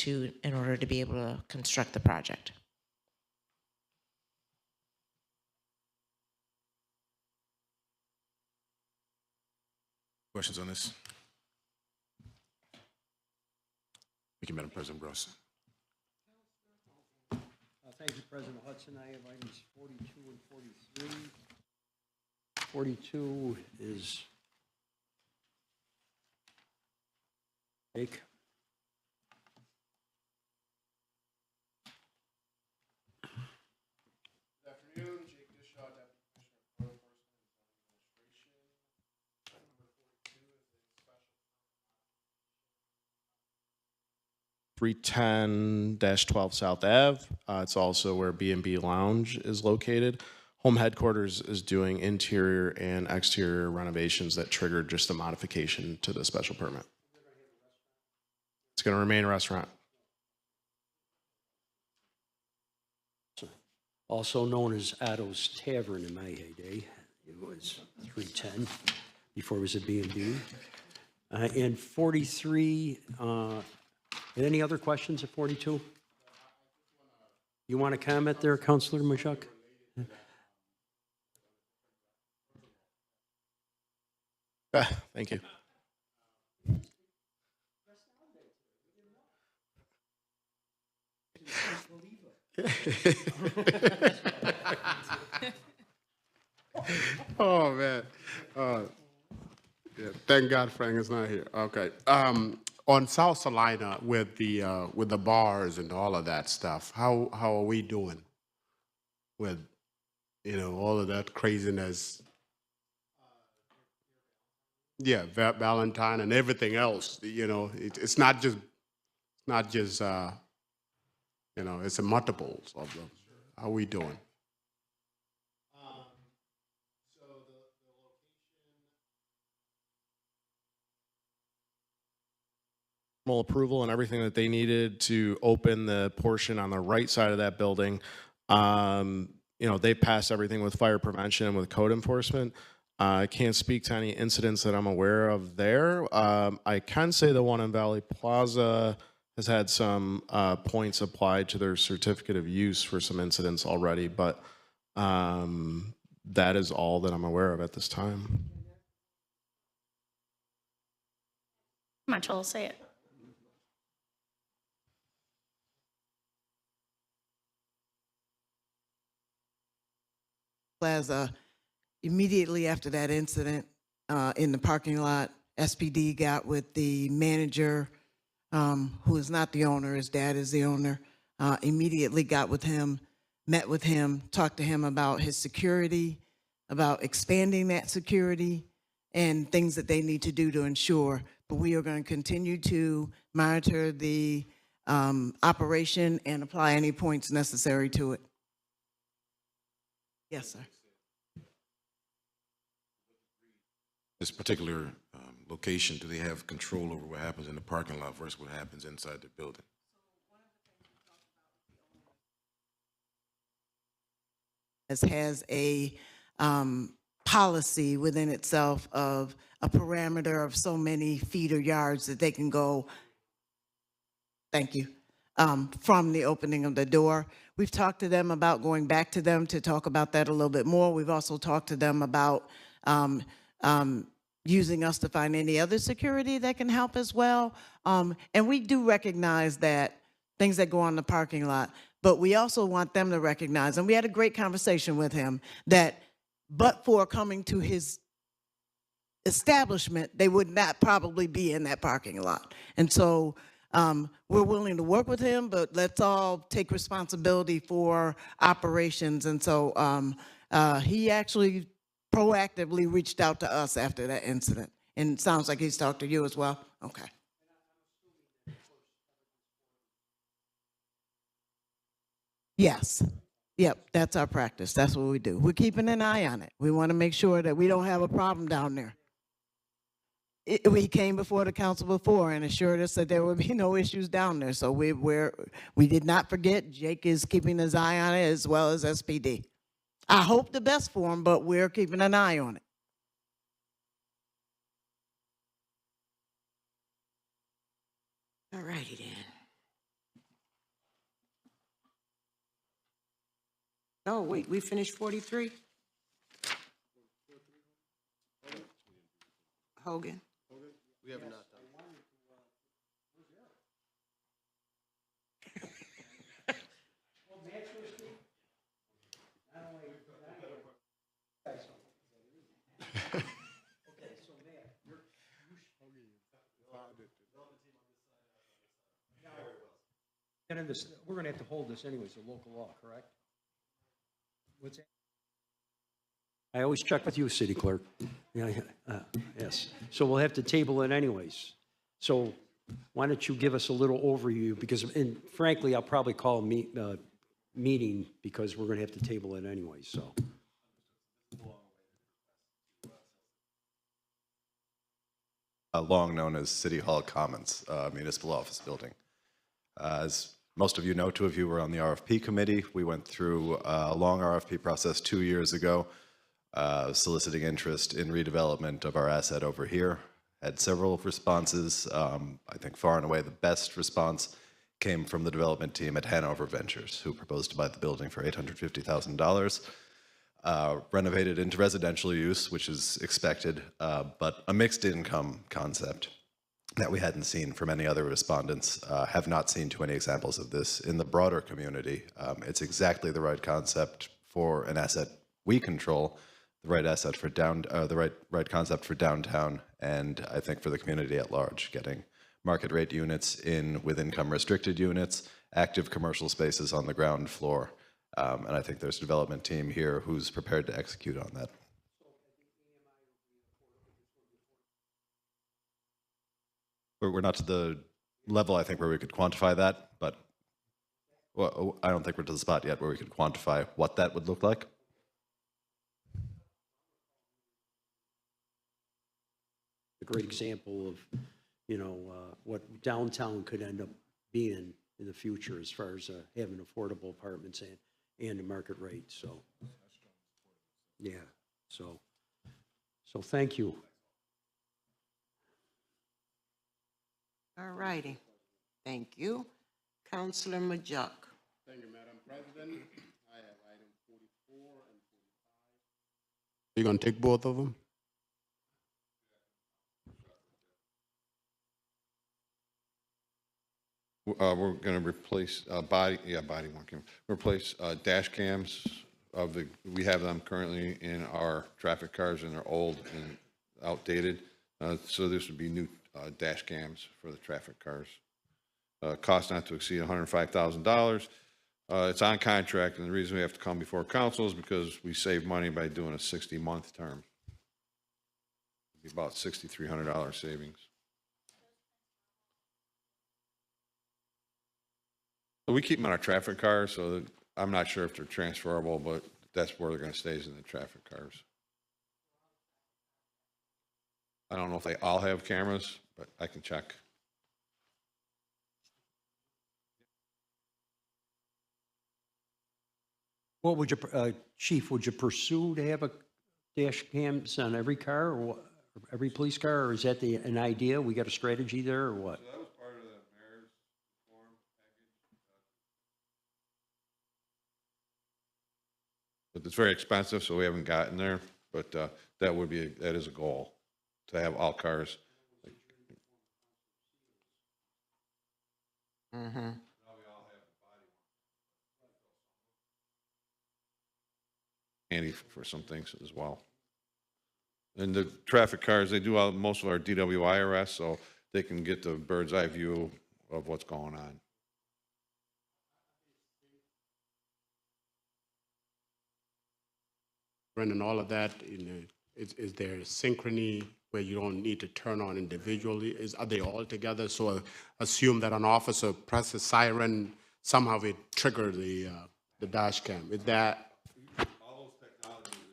in order to be able to construct the project. Questions on this? Thank you, Madam President Gross. Thank you, President Hudson. I have items 42 and 43. 42 is Jake. Good afternoon, Jake Dishaw, Deputy Commissioner of Code Enforcement and Administration. 310-12 South Ave. It's also where B&B Lounge is located. Home headquarters is doing interior and exterior renovations that triggered just a modification to the special permit. It's going to remain a restaurant. Also known as Addo's Tavern in my heyday. It was 310 before it was a B&B. And 43, any other questions at 42? You want to comment there, Councilor Mashuk? Thank you. Oh man, yeah. Thank God Frank is not here. Okay, on South Salina with the bars and all of that stuff, how are we doing with all of that craziness? Yeah, Valentine and everything else. It's not just it's a multiples of them. How are we doing? Approval and everything that they needed to open the portion on the right side of that building. They passed everything with fire prevention and with code enforcement. I can't speak to any incidents that I'm aware of there. I can say the one in Valley Plaza has had some points applied to their certificate of use for some incidents already, but that is all that I'm aware of at this time. Come on, Joel, say it. Plaza, immediately after that incident in the parking lot, SPD got with the manager, who is not the owner, his dad is the owner, immediately got with him, met with him, talked to him about his security, about expanding that security, and things that they need to do to ensure. But we are going to continue to monitor the operation and apply any points necessary to it. Yes, sir. This particular location, do they have control over what happens in the parking lot versus what happens inside the building? Has a policy within itself of a parameter of so many feet or yards that they can go, thank you, from the opening of the door. We've talked to them about going back to them to talk about that a little bit more. We've also talked to them about using us to find any other security that can help as well. And we do recognize that things that go on in the parking lot, but we also want them to recognize, and we had a great conversation with him, that but for coming to his establishment, they would not probably be in that parking lot. And so we're willing to work with him, but let's all take responsibility for operations. And so he actually proactively reached out to us after that incident. And it sounds like he's talked to you as well. Okay. Yes. Yep, that's our practice. That's what we do. We're keeping an eye on it. We want to make sure that we don't have a problem down there. we came before the council before and assured us that there would be no issues down there. So we did not forget. Jake is keeping his eye on it as well as SPD. I hope the best for him, but we're keeping an eye on it. All righty then. No, wait, we finished 43? Hogan? We have not done. And in this, we're going to have to hold this anyways, a local law, correct? What's that? I always check with you, city clerk. Yeah, yes. So we'll have to table it anyways. So why don't you give us a little overview? Because, and frankly, I'll probably call a meeting because we're going to have to table it anyway, so. Long known as City Hall Commons, municipal office building. As most of you know, 2 of you were on the RFP committee. We went through a long RFP process 2 years ago, soliciting interest in redevelopment of our asset over here. Had several responses. I think far and away the best response came from the development team at Hanover Ventures, who proposed to buy the building for $850,000. Renovated into residential use, which is expected, but a mixed income concept that we hadn't seen from any other respondents, have not seen too many examples of this in the broader community. It's exactly the right concept for an asset we control, the right asset for the right concept for downtown, and I think for the community at large, getting market rate units in with income restricted units, active commercial spaces on the ground floor. And I think there's a development team here who's prepared to execute on that. We're not to the level, I think, where we could quantify that, but well, I don't think we're to the spot yet where we could quantify what that would look like. A great example of, you know, what downtown could end up being in the future as far as having affordable apartments and the market rate, so. Yeah, so thank you. All righty. Thank you. Councilor Majok. Thank you, Madam President. I have item 44 and 45. You gonna take both of them? We're going to replace body worn. Replace dash cams we have them currently in our traffic cars, and they're old and outdated. So this would be new dash cams for the traffic cars. Cost not to exceed $105,000. It's on contract, and the reason we have to come before council is because we save money by doing a 60-month term. It'd be about $6,300 savings. We keep them on our traffic cars, so I'm not sure if they're transferable, but that's where they're going to stay, is in the traffic cars. I don't know if they all have cameras, but I can check. What would you, Chief, would you pursue to have a dash cams on every car or what, every police car, or is that an idea? We got a strategy there or what? So that was part of the mayor's reform package. But it's very expensive, so we haven't gotten there, but that is a goal, to have all cars. Mm-hmm. Handy for some things as well. And the traffic cars, they do most of our DWI arrests, so they can get the bird's eye view of what's going on. Brendan, all of that, is there synchrony where you don't need to turn on individually? Are they all together? So assume that an officer presses siren, somehow it trigger the dash cam. Is that? All those technologies exist.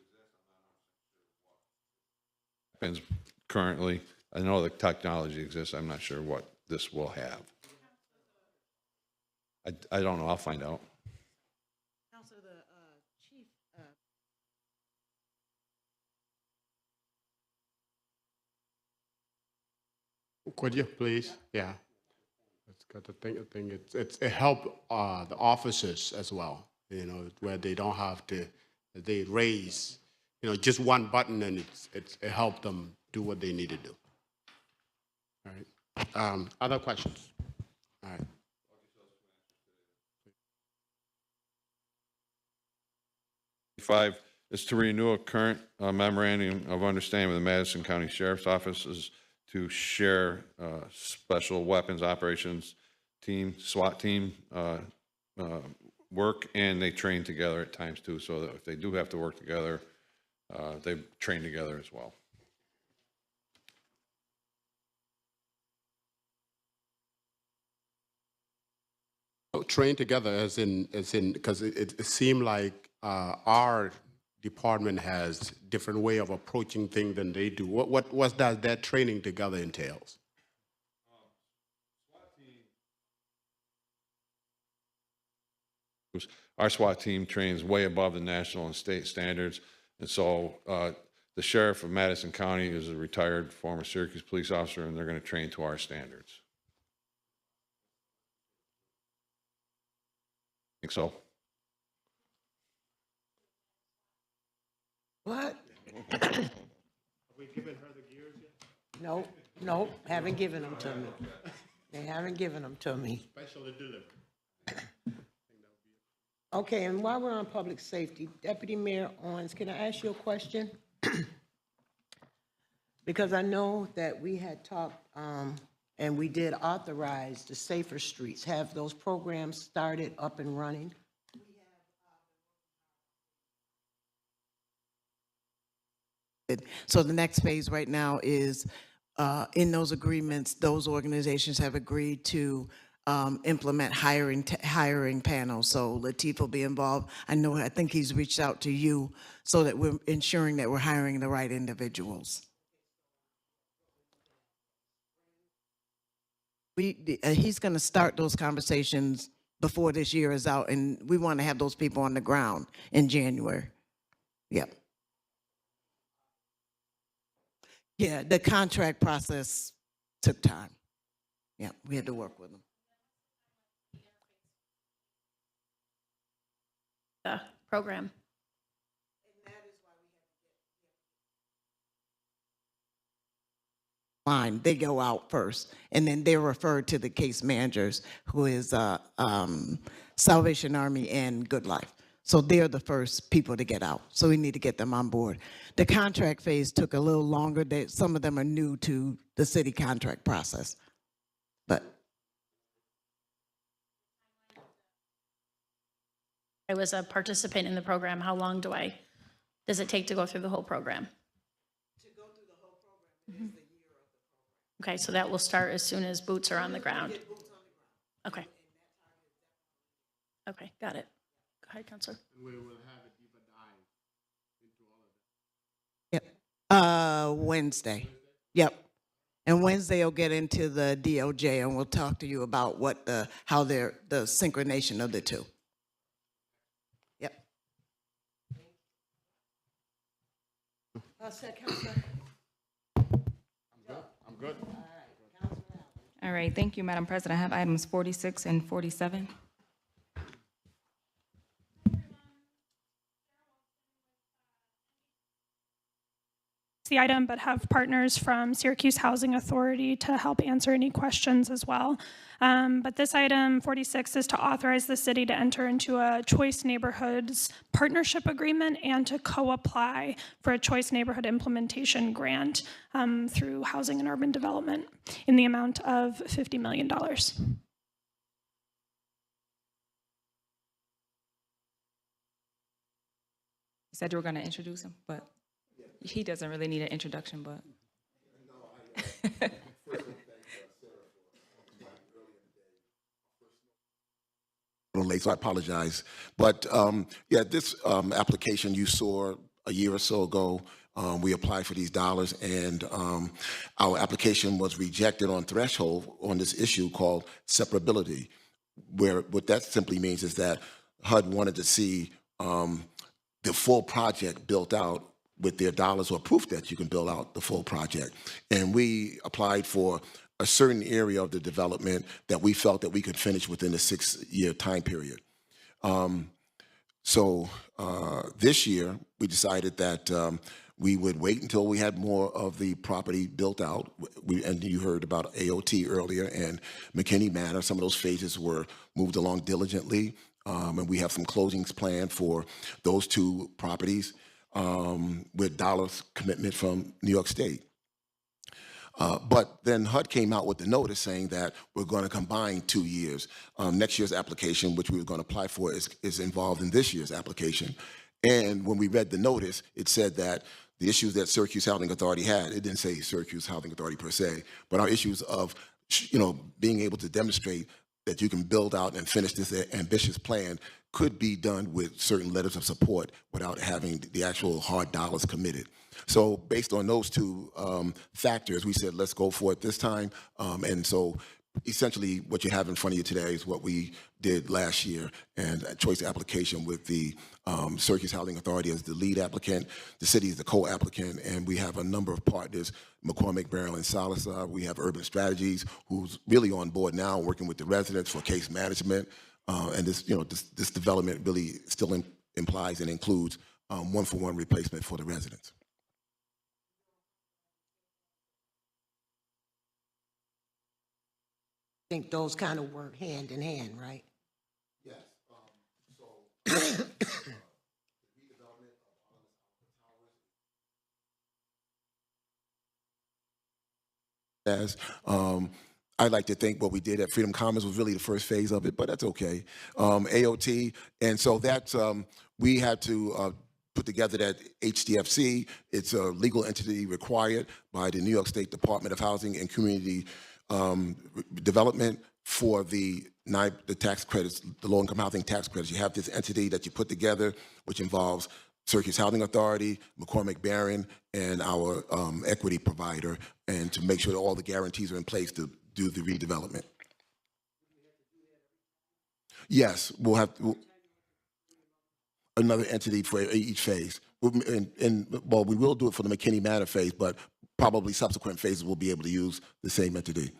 Depends currently. I know the technology exists. I'm not sure what this will have. I don't know. I'll find out. Counselor, the chief, Could you please? Yeah. It's got the thing. I think it help the officers as well. You know, where they don't have to, they raise, you know, just one button and it help them do what they need to do. All right. Other questions? All right. Five is to renew a current memorandum of understanding with the Madison County Sheriff's Office to share special weapons operations team, SWAT team work, and they train together at times too, so that if they do have to work together, they train together as well. Oh, train together as in, because it seemed like our department has different way of approaching things than they do. What does that training together entails? Our SWAT team trains way above the national and state standards, and so the sheriff of Madison County is a retired former Syracuse police officer, and they're going to train to our standards. I think so. What? Have we given her the gears yet? Nope, nope, haven't given them to me. They haven't given them to me. Special delivery. Okay, and while we're on public safety, Deputy Mayor Owens, can I ask you a question? Because I know that we had talked, and we did authorize the Safer Streets. Have those programs started up and running? So the next phase right now is, in those agreements, those organizations have agreed to implement hiring panels. So Lateef will be involved. I think he's reached out to you so that we're ensuring that we're hiring the right individuals. He's going to start those conversations before this year is out, and we want to have those people on the ground in January. Yep. Yeah, the contract process took time. Yeah, we had to work with them. The program. Line, they go out first, and then they're referred to the case managers, who is Salvation Army and Good Life. So they're the first people to get out. So we need to get them on board. The contract phase took a little longer. Some of them are new to the city contract process. But I was a participant in the program. How long does it take to go through the whole program? To go through the whole program, it is the year of the program. Okay, so that will start as soon as boots are on the ground. Okay. Okay, got it. Go ahead, Counselor. We will have a deeper dive into all of that. yep, Wednesday. Yep. And Wednesday will get into the DOJ, and we'll talk to you about how the synchronization of the two. Yep. Counselor. I'm good. All right, thank you, Madam President. I have items 46 and 47. The item, but have partners from Syracuse Housing Authority to help answer any questions as well. But this item 46 is to authorize the city to enter into a Choice Neighborhoods partnership agreement and to co-apply for a Choice Neighborhood implementation grant through Housing and Urban Development in the amount of $50 million. You said you were going to introduce him, but he doesn't really need an introduction, but. Late, so I apologize. But yeah, this application you saw a year or so ago we applied for these dollars, and our application was rejected on threshold on this issue called separability, where what that simply means is that HUD wanted to see the full project built out with their dollars, or proof that you can build out the full project. And we applied for a certain area of the development that we felt that we could finish within a 6-year time period. So this year, we decided that we would wait until we had more of the property built out. And you heard about AOT earlier and McKinney Manor. Some of those phases were moved along diligently. And we have some closings planned for those 2 properties with dollars commitment from New York State. But then HUD came out with the notice saying that we're going to combine 2 years. Next year's application, which we were going to apply for, is involved in this year's application. And when we read the notice, it said that the issues that Syracuse Housing Authority had, it didn't say Syracuse Housing Authority per se, but our issues of, being able to demonstrate that you can build out and finish this ambitious plan could be done with certain letters of support without having the actual hard dollars committed. So based on those 2 factors, we said, let's go for it this time. And so essentially what you have in front of you today is what we did last year, and a choice application with the Syracuse Housing Authority as the lead applicant, the city is the co-applicant, and we have a number of partners, McCormick, Barrel, and Salazar. We have Urban Strategies, who's really on board now, working with the residents for case management. And this, this development really still implies and includes 1-for-1 replacement for the residents. I think those kind of work hand in hand, right? Yes. As I like to think what we did at Freedom Commons was really the first phase of it, but that's okay. AOT, and so that's we had to put together that HDFC. It's a legal entity required by the New York State Department of Housing and Community Development for the tax credits, the low-income housing tax credits. You have this entity that you put together, which involves Syracuse Housing Authority, McCormick Barron, and our equity provider, and to make sure that all the guarantees are in place to do the redevelopment. Yes, we'll have another entity for each phase. Well, we will do it for the McKinney Manor phase, but probably subsequent phases will be able to use the same entity.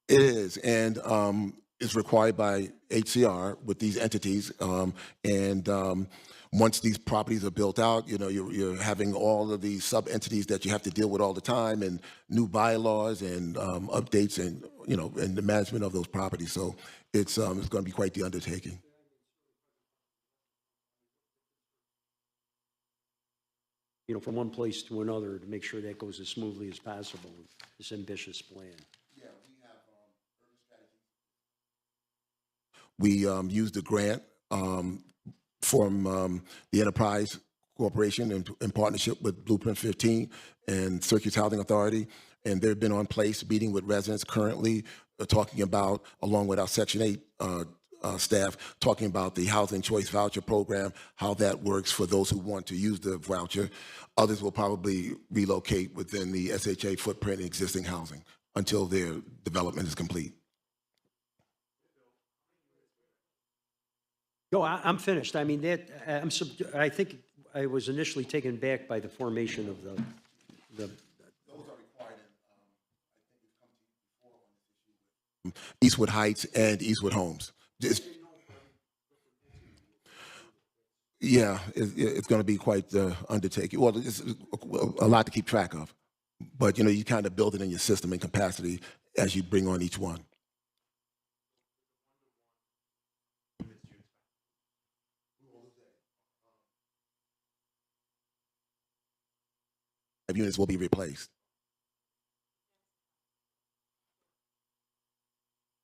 It is, and it's required by HCR with these entities. Once these properties are built out, you're having all of these sub-entities that you have to deal with all the time, and new bylaws and updates, and and the management of those properties. So it's going to be quite the undertaking. From one place to another to make sure that goes as smoothly as possible, this ambitious plan. Yeah, we have we used a grant from the Enterprise Corporation in partnership with Blueprint 15 and Syracuse Housing Authority, and they've been on place meeting with residents currently, talking about, along with our Section 8 staff, talking about the Housing Choice Voucher Program, how that works for those who want to use the voucher. Others will probably relocate within the SHA footprint in existing housing until their development is complete. No, I'm finished. I mean, I think I was initially taken back by the formation of the. Those are required in Eastwood Heights and Eastwood Homes. Yeah, it's going to be quite the undertaking. Well, it's a lot to keep track of, but you kind of build it in your system and capacity as you bring on each one. Units will be replaced.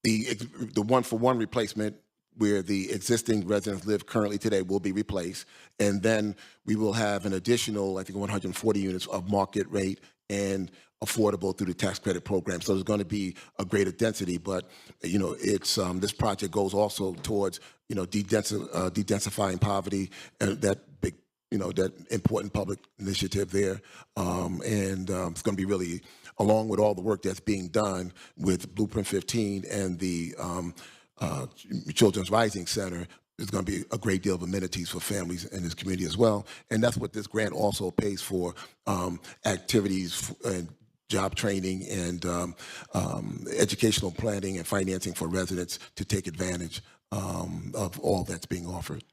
The 1-for-1 replacement, where the existing residents live currently today, will be replaced, and then we will have an additional, I think, 140 units of market rate and affordable through the tax credit program. So there's going to be a greater density, but it's this project goes also towards dedensifying poverty, and that big that important public initiative there. It's going to be really, along with all the work that's being done with Blueprint 15 and the Children's Rising Center, there's going to be a great deal of amenities for families in this community as well. And that's what this grant also pays for, activities and job training and educational planning and financing for residents to take advantage of all that's being offered.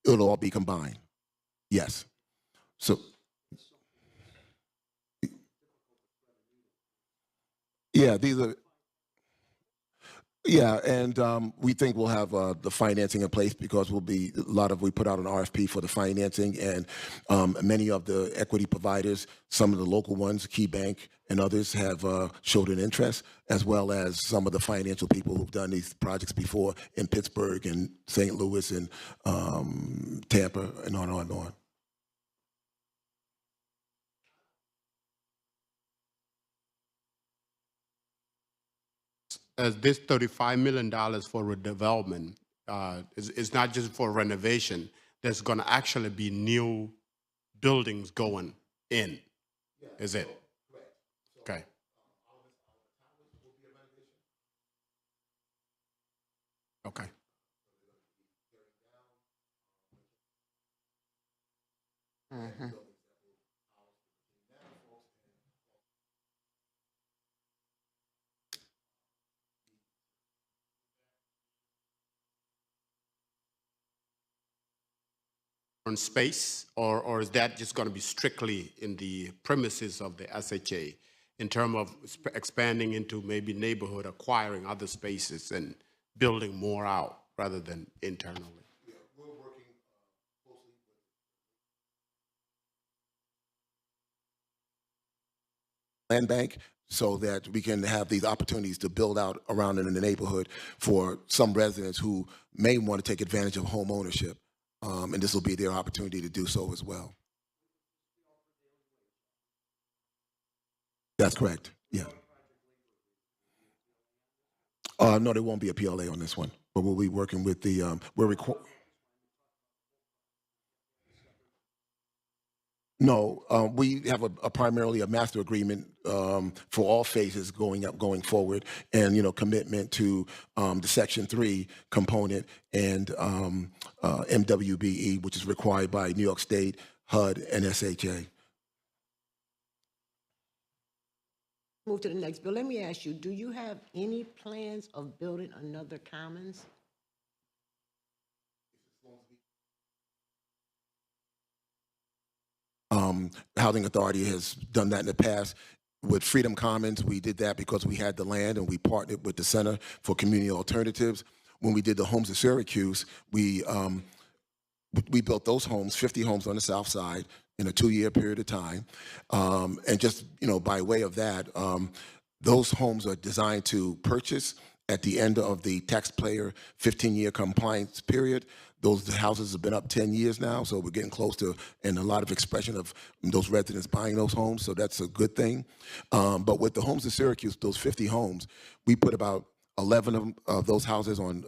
It'll all be combined. Yes. So, yeah, these are. Yeah, and we think we'll have the financing in place because we put out an RFP for the financing, and many of the equity providers, some of the local ones, Key Bank and others, have showed an interest, as well as some of the financial people who've done these projects before in Pittsburgh and St. Louis and Tampa and on and on. As this $35 million for redevelopment is not just for renovation. There's going to actually be new buildings going in, is it? Okay. Okay. Mm-hmm. On space, or is that just going to be strictly in the premises of the SHA in terms of expanding into maybe neighborhood, acquiring other spaces and building more out rather than internally? Yeah, we're working closely with land bank so that we can have these opportunities to build out around in the neighborhood for some residents who may want to take advantage of home ownership. And this will be their opportunity to do so as well. That's correct, yeah. No, there won't be a PLA on this one, but we'll be working with the, No, we have a primarily a master agreement for all phases going forward, and commitment to the Section 3 component and MWBE, which is required by New York State, HUD, and SHA. Move to the next bill. Let me ask you, do you have any plans of building another commons? Housing Authority has done that in the past. With Freedom Commons, we did that because we had the land and we partnered with the Center for Community Alternatives. When we did the homes of Syracuse, we built those homes, 50 homes on the south side in a 2-year period of time. And just, by way of that, those homes are designed to purchase at the end of the taxpayer 15-year compliance period. Those houses have been up 10 years now, so we're getting close to, and a lot of expression of those residents buying those homes, so that's a good thing. But with the homes in Syracuse, those 50 homes, we put about 11 of those houses on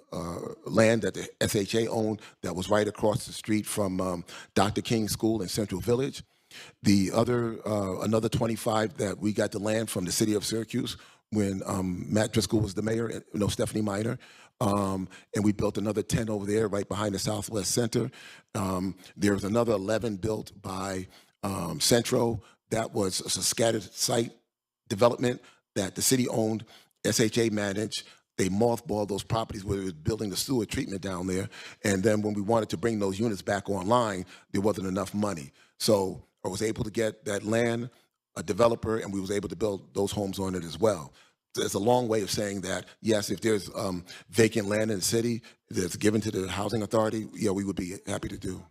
land that the SHA owned that was right across the street from Dr. King School in Central Village. The other, another 25 that we got the land from the city of Syracuse when Matt Driscoll was the mayor, Stephanie Minor. And we built another 10 over there right behind the Southwest Center. There's another 11 built by Centro. That was a scattered site development that the city owned, SHA managed. They mothballed those properties where they were building the sewer treatment down there. And then when we wanted to bring those units back online, there wasn't enough money. So I was able to get that land, a developer, and we was able to build those homes on it as well. It's a long way of saying that, yes, if there's vacant land in the city that's given to the Housing Authority, yeah, we would be happy to do.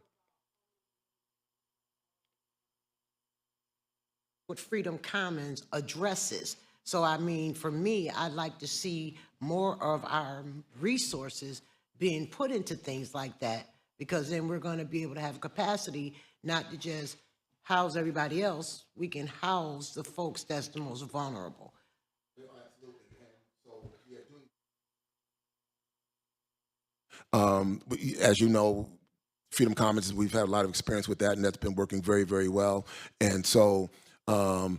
What Freedom Commons addresses. So, I mean, for me, I'd like to see more of our resources being put into things like that, because then we're going to be able to have capacity not to just house everybody else, we can house the folks that's the most vulnerable. As you know, Freedom Commons, we've had a lot of experience with that, and that's been working very, very well. And so the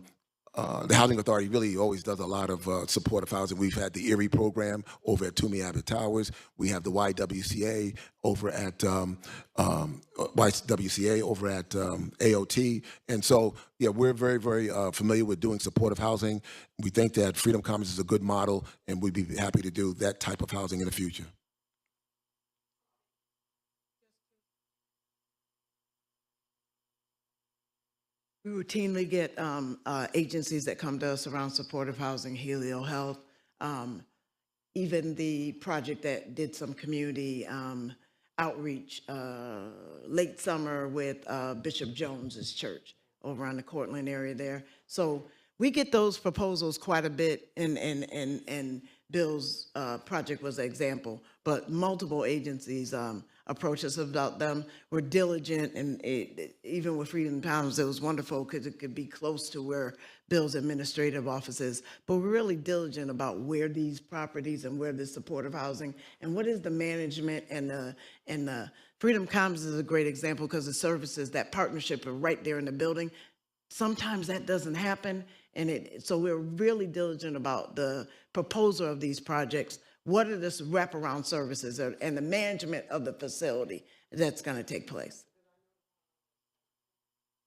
Housing Authority really always does a lot of supportive housing. We've had the Erie program over at Toomey Abbott Towers. We have the YWCA over at AOT. And so, yeah, we're very, very familiar with doing supportive housing. We think that Freedom Commons is a good model, and we'd be happy to do that type of housing in the future. We routinely get agencies that come to us around supportive housing, Helio Health, even the project that did some community outreach late summer with Bishop Jones's church over on the Cortland area there. So we get those proposals quite a bit, and Bill's project was an example, but multiple agencies approach us about them. We're diligent, and even with Freedom Commons, it was wonderful because it could be close to where Bill's administrative office is. But we're really diligent about where these properties and where the supportive housing and what is the management, and the Freedom Commons is a great example because the services, that partnership are right there in the building. Sometimes that doesn't happen, and so we're really diligent about the proposal of these projects. What are the wraparound services and the management of the facility that's going to take place?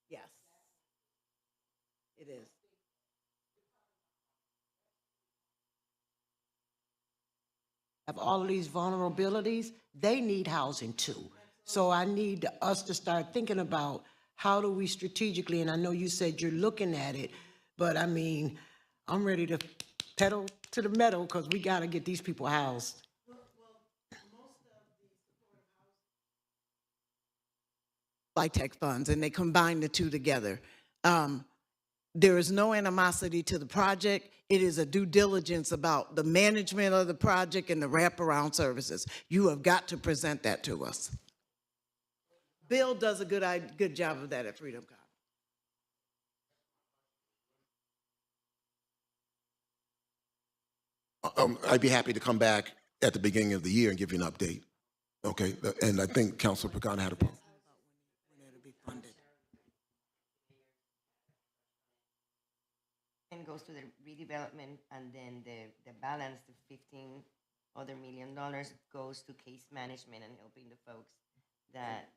Yes, it is. Have all of these vulnerabilities, they need housing too. So I need us to start thinking about how do we strategically, and I know you said you're looking at it, but I mean, I'm ready to pedal to the metal because we got to get these people housed. Like tech funds, and they combine the two together. There is no animosity to the project. It is a due diligence about the management of the project and the wraparound services. You have got to present that to us. Bill does a good job of that at Freedom Commons. I'd be happy to come back at the beginning of the year and give you an update. Okay, and I think Councilor Pagano had a problem. And goes to the redevelopment, and then the balance, the $15 million goes to case management and helping the folks that.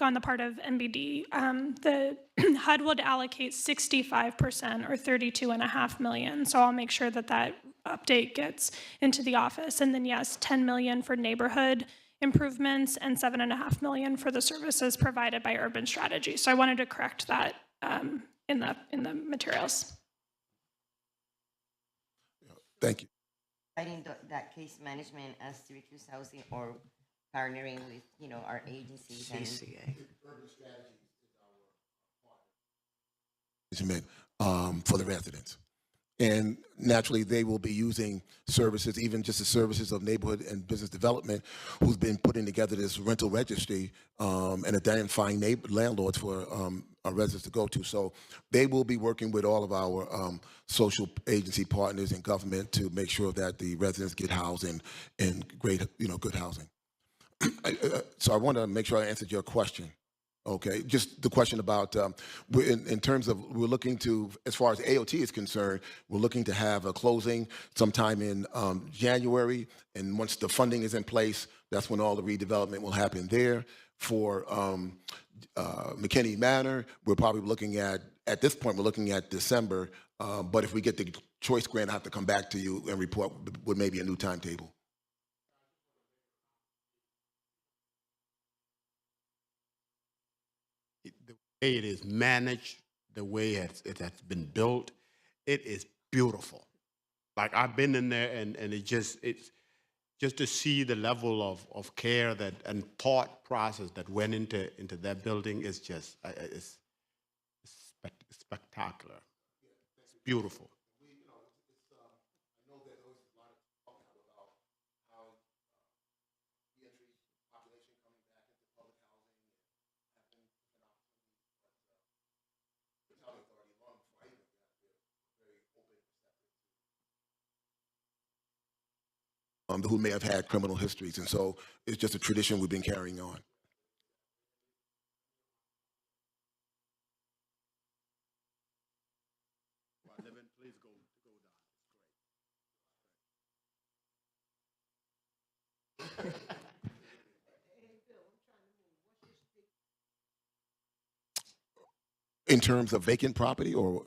On the part of MBD, the HUD would allocate 65% or $32.5 million. So I'll make sure that that update gets into the office. And then yes, $10 million for neighborhood improvements and $7.5 million for the services provided by Urban Strategy. So I wanted to correct that in the materials. Thank you. Providing that case management as Syracuse Housing, or partnering with, our agencies and for the residents. And naturally, they will be using services, even just the services of neighborhood and business development, who's been putting together this rental registry and identifying landlords for our residents to go to. So they will be working with all of our social agency partners and government to make sure that the residents get housed in great, good housing. So I want to make sure I answered your question. Okay, just the question about, in terms of, we're looking to, as far as AOT is concerned, we're looking to have a closing sometime in January, and once the funding is in place, that's when all the redevelopment will happen there. For McKinney Manor, we're probably looking at this point, we're looking at December, but if we get the choice grant, I have to come back to you and report with maybe a new timetable. The way it is managed, the way it has been built, it is beautiful. Like, I've been in there, and it's just to see the level of care that and thought process that went into that building is just it's spectacular. It's beautiful. who may have had criminal histories. And so it's just a tradition we've been carrying on. In terms of vacant property or?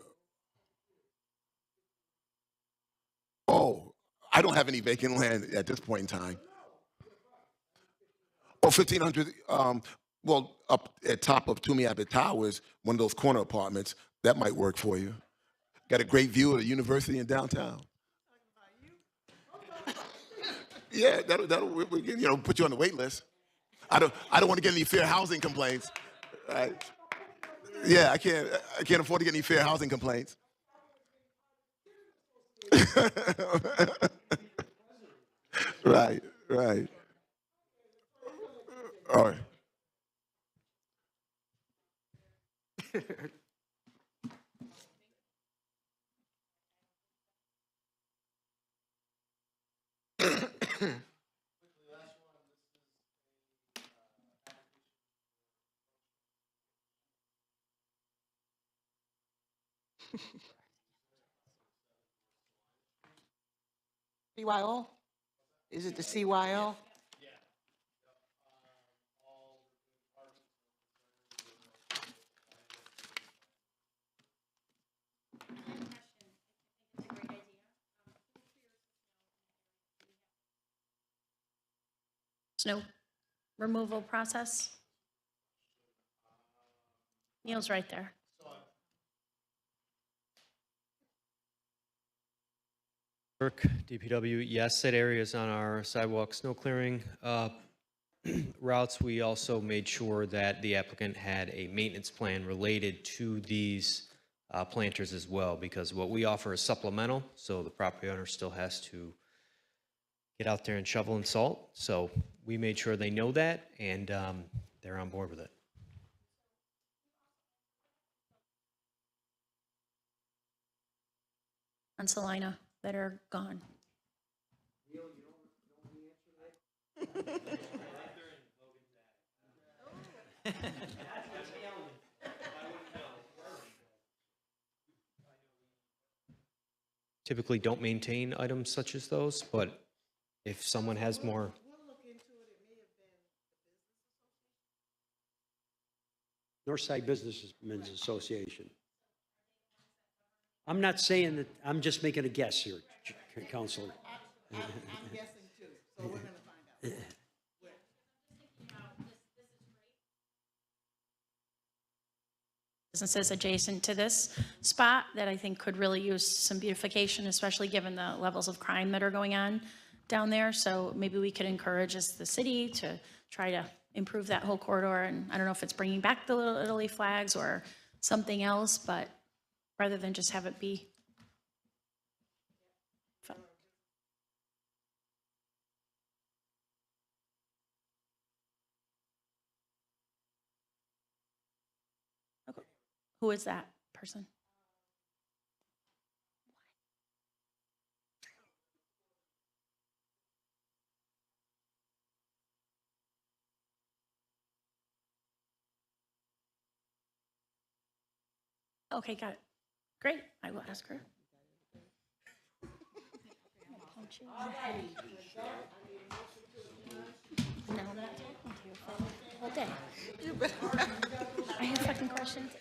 Oh, I don't have any vacant land at this point in time. Oh, 1,500, well, up at top of Toomey Abbott Towers, one of those corner apartments, that might work for you. Got a great view of the university in downtown. Yeah, that'll put you on the wait list. I don't want to get any fair housing complaints. Right? Yeah, I can't afford to get any fair housing complaints. Right. All right. CYO? Is it the CYO? Snow removal process? Neil's right there. DPW, yes, that area is on our sidewalk snow clearing routes. We also made sure that the applicant had a maintenance plan related to these planters as well, because what we offer is supplemental, so the property owner still has to get out there and shovel and salt. So we made sure they know that, and they're on board with it. On Salina that are gone. Typically don't maintain items such as those, but if someone has more. Northside Businessmen's Association. I'm not saying that, I'm just making a guess here, Counselor. I'm guessing too, so we're gonna find out. Businesses adjacent to this spot that I think could really use some beautification, especially given the levels of crime that are going on down there. So maybe we could encourage as the city to try to improve that whole corridor. And I don't know if it's bringing back the Little Italy flags or something else, but rather than just have it be. Okay. Who is that person? Okay, got it. Great, I will ask her. No, I'm not talking to you for the whole day. I have fucking questions.